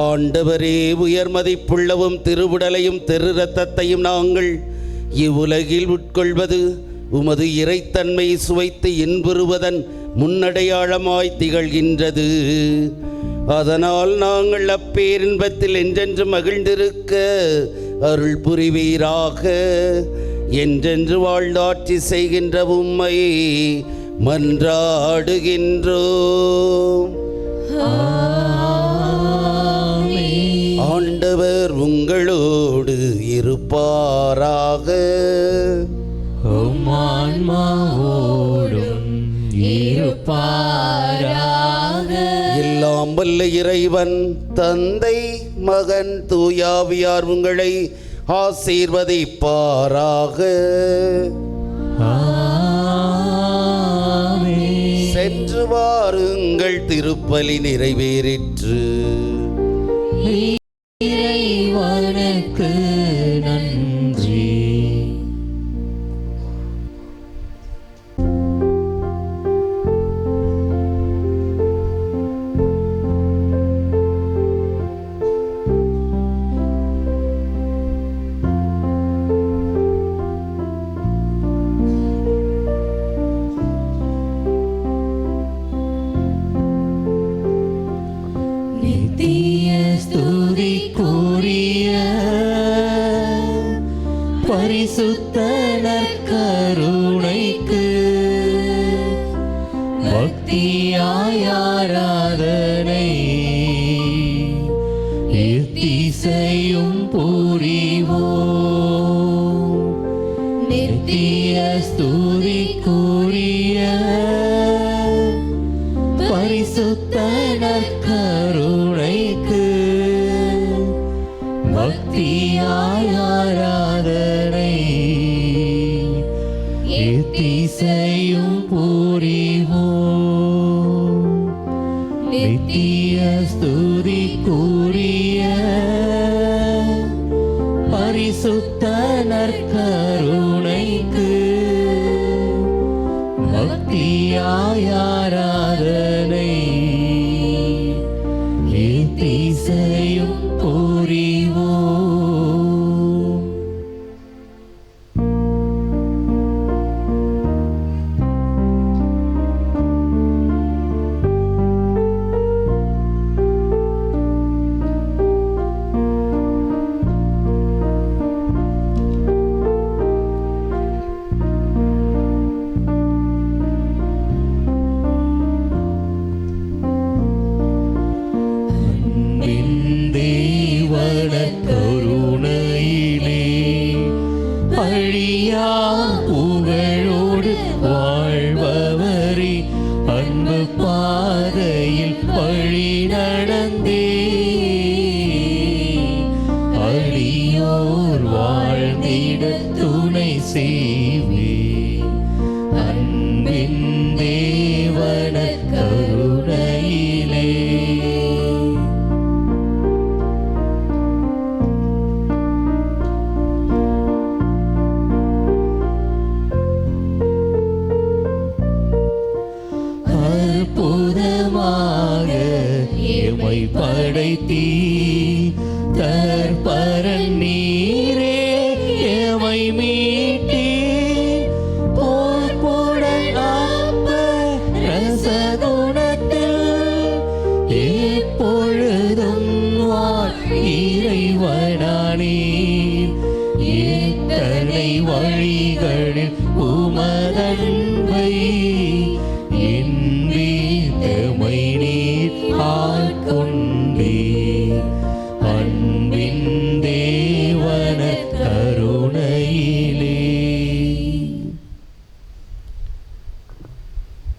ஆண்டவரே, உயர் மதிப்புள்ளவும் திருவுடலையும் திரு இரத்தத்தையும் நாங்கள் இவ்வுலகில் உட்கொள்வது உமது இறைத்தன்மை சுவைத்து இன்புறுவதன் முன்னடையாளமாய் திகழ்கின்றது. அதனால் நாங்கள் அப்பேரின்பத்தில் என்றென்று மகிழ்ந்திருக்க அருள் புரிவீராக. என்றென்று வாழ்ந்தாட்சி செய்கின்ற உம்மை மன்றாடுகின்றோம். ஆண்டவர் உங்களோடு இருப்பாராக. எல்லாம் வல்ல இறைவன் தந்தை மகன் தூயாவியார் உங்களை ஆசீர்வதிப்பாராக. சென்று வாருங்கள், திருப்பலி நிறைவேறிற்று. இறைவனுக்கு நன்றி. பரிசுத்த நற்கருணைக்கு பக்தியாய் ஆராதனை எத்திசையும் புரிவோம். நித்திய ஸ்துதிக்குரிய பரிசுத்த நற்கருணைக்கு பக்தியாய் ஆராதனை எத்திசையும் புரிவோம். நித்திய ஸ்துதிக்குரிய பரிசுத்த நற்கருணைக்கு பக்தியாய் ஆராதனை எத்திசையும் புரிவோம்.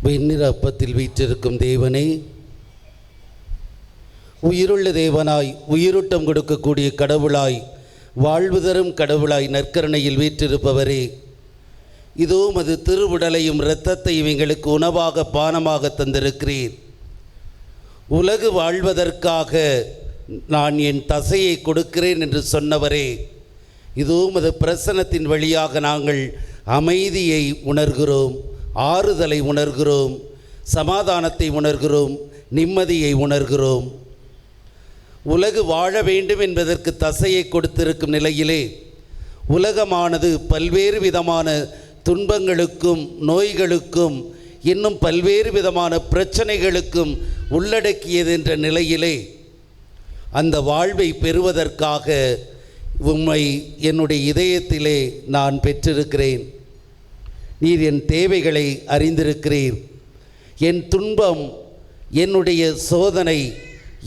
வெண்ணிற அப்பத்தில் வீற்றிருக்கும் தேவனே, உயிருள்ள தேவனாய், உயிரோட்டம் கொடுக்கக்கூடிய கடவுளாய், வாழ்வு தரும் கடவுளாய், நற்கருணையில் வீற்றிருப்பவரே, இதோ மது திருவுடலையும் இரத்தத்தையும் எங்களுக்கு உணவாக பானமாக தந்திருக்கிறீர். உலகு வாழ்வதற்காக நான் என் தசையை கொடுக்கிறேன் என்று சொன்னவரே, இதோ மது பிரசன்னத்தின் வழியாக நாங்கள் அமைதியை உணர்கிறோம், ஆறுதலை உணர்கிறோம், சமாதானத்தை உணர்கிறோம், நிம்மதியை உணர்கிறோம். உலகு வாழ வேண்டும் என்பதற்கு தசையை கொடுத்திருக்கும் நிலையிலே உலகமானது பல்வேறு விதமான துன்பங்களுக்கும் நோய்களுக்கும் இன்னும் பல்வேறு விதமான பிரச்சனைகளுக்கும் உள்ளடக்கியது என்ற நிலையிலே அந்த வாழ்வை பெறுவதற்காக உம்மை என்னுடைய இதயத்திலே நான் பெற்றிருக்கிறேன். நீர் என் தேவைகளை அறிந்திருக்கிறீர். என் துன்பம், என்னுடைய சோதனை,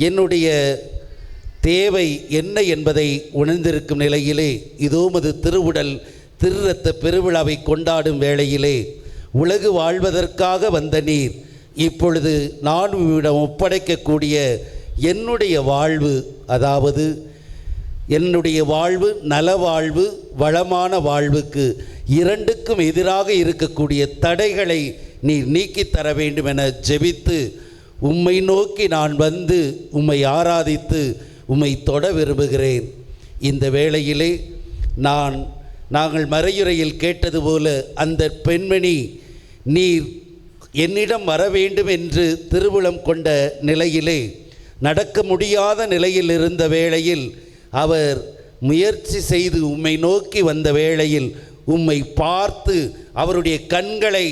என்னுடைய தேவை என்ன என்பதை உணர்ந்திருக்கும் நிலையிலே இதோ மது திருவுடல் திருரத்த பெருவிழாவை கொண்டாடும் வேளையிலே உலகு வாழ்வதற்காக வந்த நீர் இப்பொழுது நான் உம்மிடம் ஒப்படைக்கக்கூடிய என்னுடைய வாழ்வு, அதாவது என்னுடைய வாழ்வு நலவாழ்வு, வளமான வாழ்வுக்கு இரண்டுக்கும் எதிராக இருக்கக்கூடிய தடைகளை நீர் நீக்கித்தர வேண்டும் என ஜெபித்து உம்மை நோக்கி நான் வந்து உம்மை ஆராதித்து உம்மை தொட விரும்புகிறேன். இந்த வேளையிலே நாங்கள் மறையுறையில் கேட்டது போல அந்த பெண்மணி நீர் என்னிடம் வர வேண்டும் என்று திருவுளம் கொண்ட நிலையிலே நடக்க முடியாத நிலையில் இருந்த வேளையில் அவர் முயற்சி செய்து உம்மை நோக்கி வந்த வேளையில் உம்மை பார்த்து அவருடைய கண்களை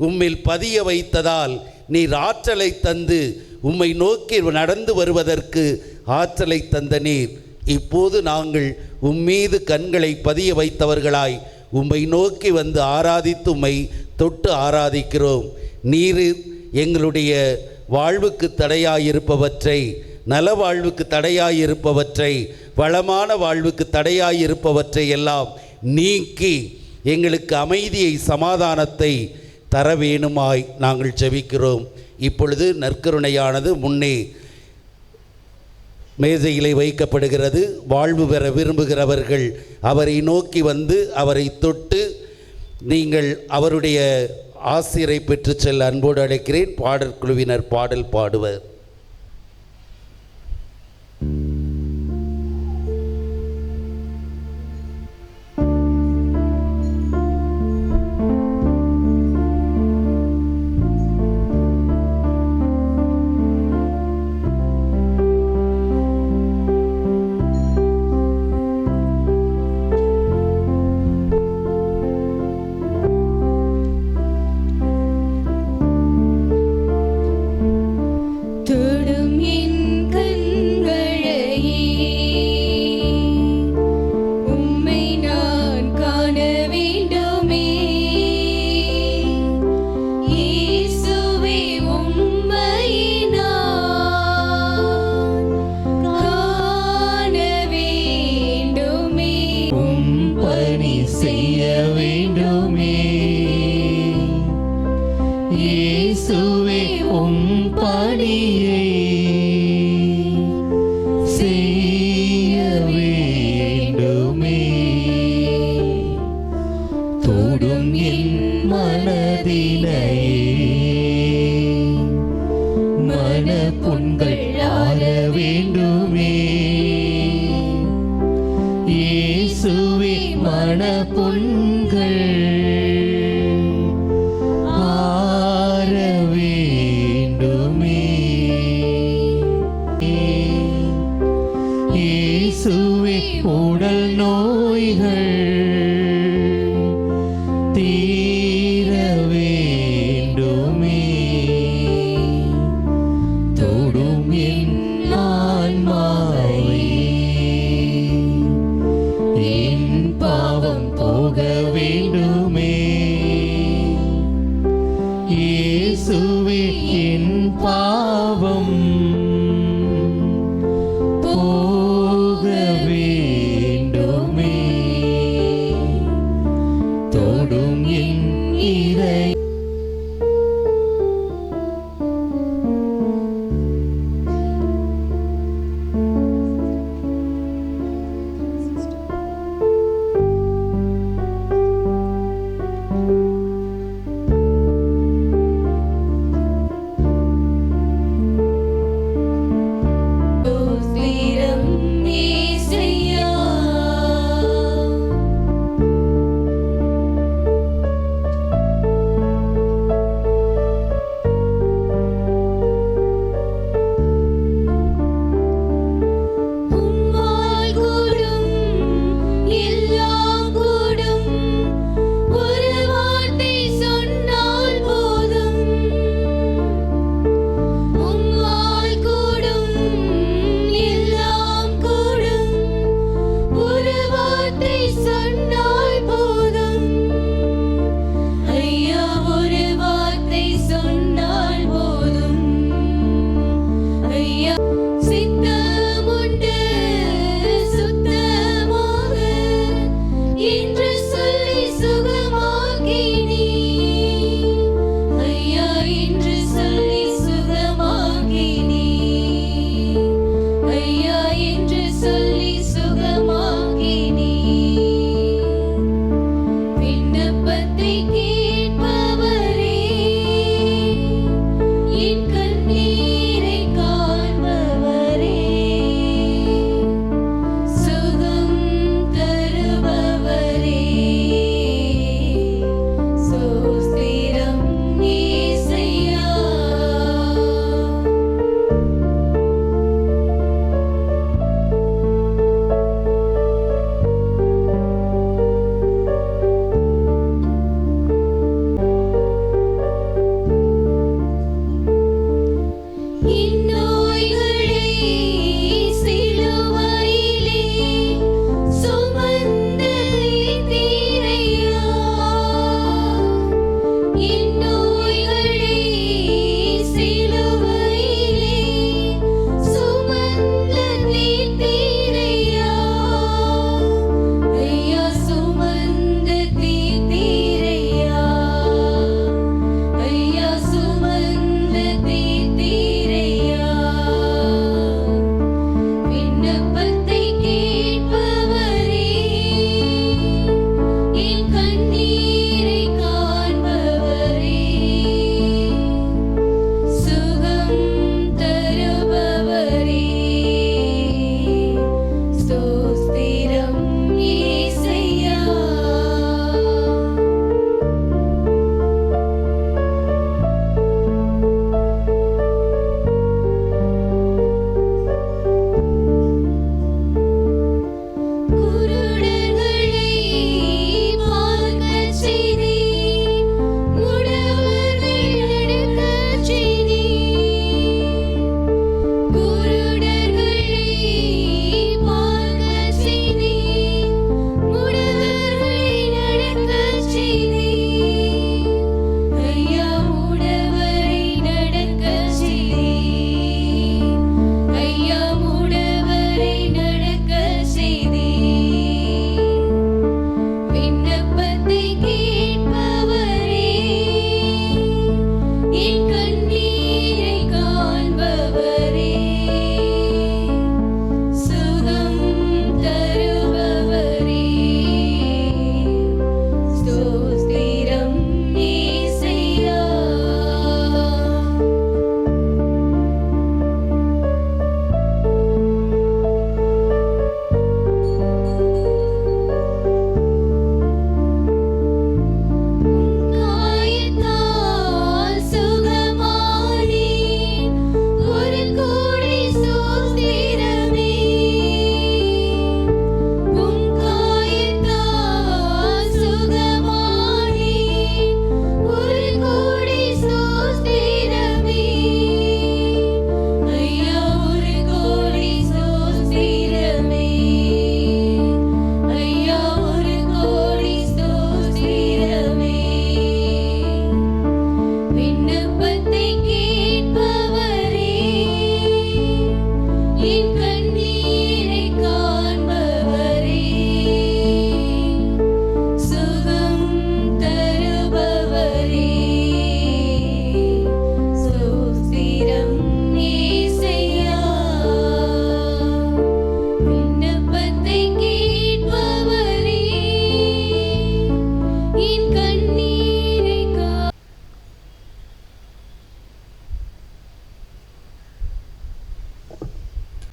உம்மில் பதிய வைத்ததால் நீர் ஆற்றலை தந்து உம்மை நோக்கி நடந்து வருவதற்கு ஆற்றலை தந்த நீர் இப்போது நாங்கள் உம்மீது கண்களை பதிய வைத்தவர்களாய் உம்மை நோக்கி வந்து ஆராதித்து உம்மை தொட்டு ஆராதிக்கிறோம். நீர் எங்களுடைய வாழ்வுக்கு தடையாயிருப்பவற்றை, நல வாழ்வுக்கு தடையாயிருப்பவற்றை, வளமான வாழ்வுக்கு தடையாயிருப்பவற்றை எல்லாம் நீக்கி எங்களுக்கு அமைதியை, சமாதானத்தை தர வேணுமாய் நாங்கள் ஜெபிக்கிறோம். இப்பொழுது நற்கருணையானது முன்னே மேஜையிலே வைக்கப்படுகிறது. வாழ்வு பெற விரும்புகிறவர்கள் அவரை நோக்கி வந்து அவரை தொட்டு நீங்கள் அவருடைய ஆசிரை பெற்று செல்ல அன்போடு அழைக்கிறேன். பாடல் குழுவினர் பாடல் பாடுவர்.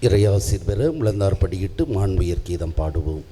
இறையாசிர் பெற முழந்தார் படியிட்டு மாண்புயர் கீதம் பாடுவோம்.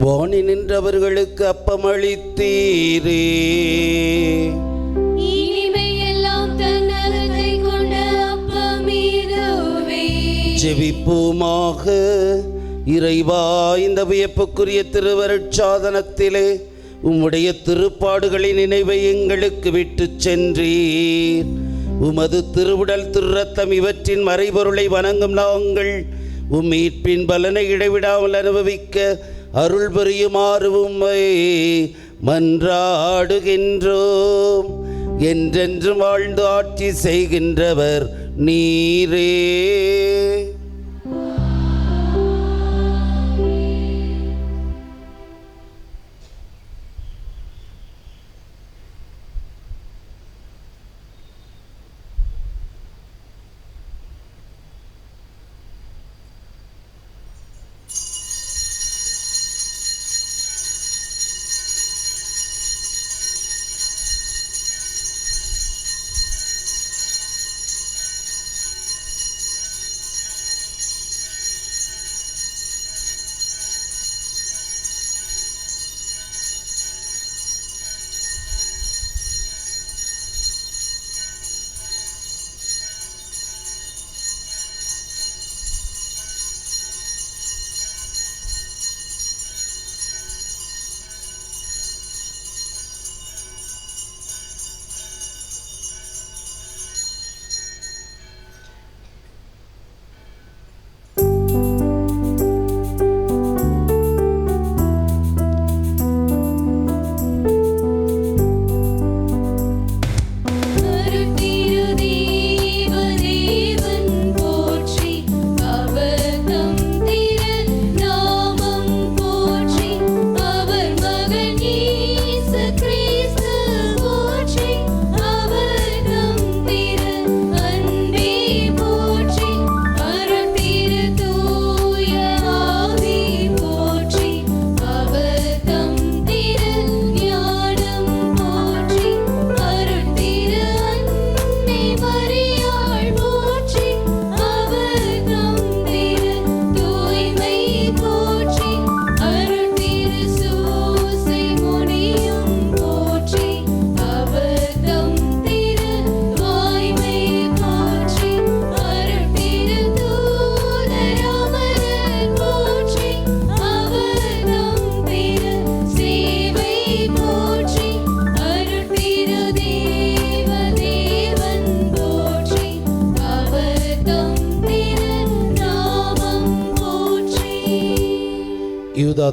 வானி நின்றவர்களுக்கு அப்பமளித்தீரே, இனிமையெல்லாம் தன்னகத்தை கொண்ட அப்பமீதுவே. ஜெபிப்போமாக. இறைவா, இந்த வியப்புக்குரிய திருவருட்சாதனத்திலே உம்முடைய திருப்பாடுகளின் நினைவை எங்களுக்கு விட்டு சென்றீர். உமது திருவுடல் திருரத்தம் இவற்றின் மறைபொருளை வணங்கும் நாங்கள் உம் மீட்பின் பலனை இடைவிடாமல் அனுபவிக்க அருள் புரியுமாறு உம்மை மன்றாடுகின்றோம். என்றென்றும் வாழ்ந்து ஆட்சி செய்கின்றவர் நீரே.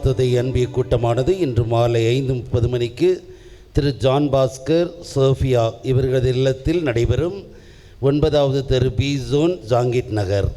வார்த்ததை அன்பிய கூட்டமானது இன்று மாலை 5:30 மணிக்கு திரு ஜான் பாஸ்கர் சோஃபியா இவர்களது இல்லத்தில் நடைபெறும் 9வது தெரு பி ஜோன் ஜாங்கிட் நகர்.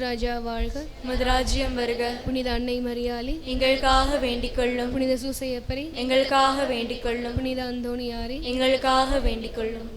ராஜா வாழ்க, மதுராஜ்யம் வருக. புனித அன்னை மரியாளி எங்களுக்காக வேண்டிக் கொள்ளும். புனித சூசையப்பரை எங்களுக்காக வேண்டிக் கொள்ளும். புனித அந்தோணியாரை எங்களுக்காக வேண்டிக் கொள்ளும்.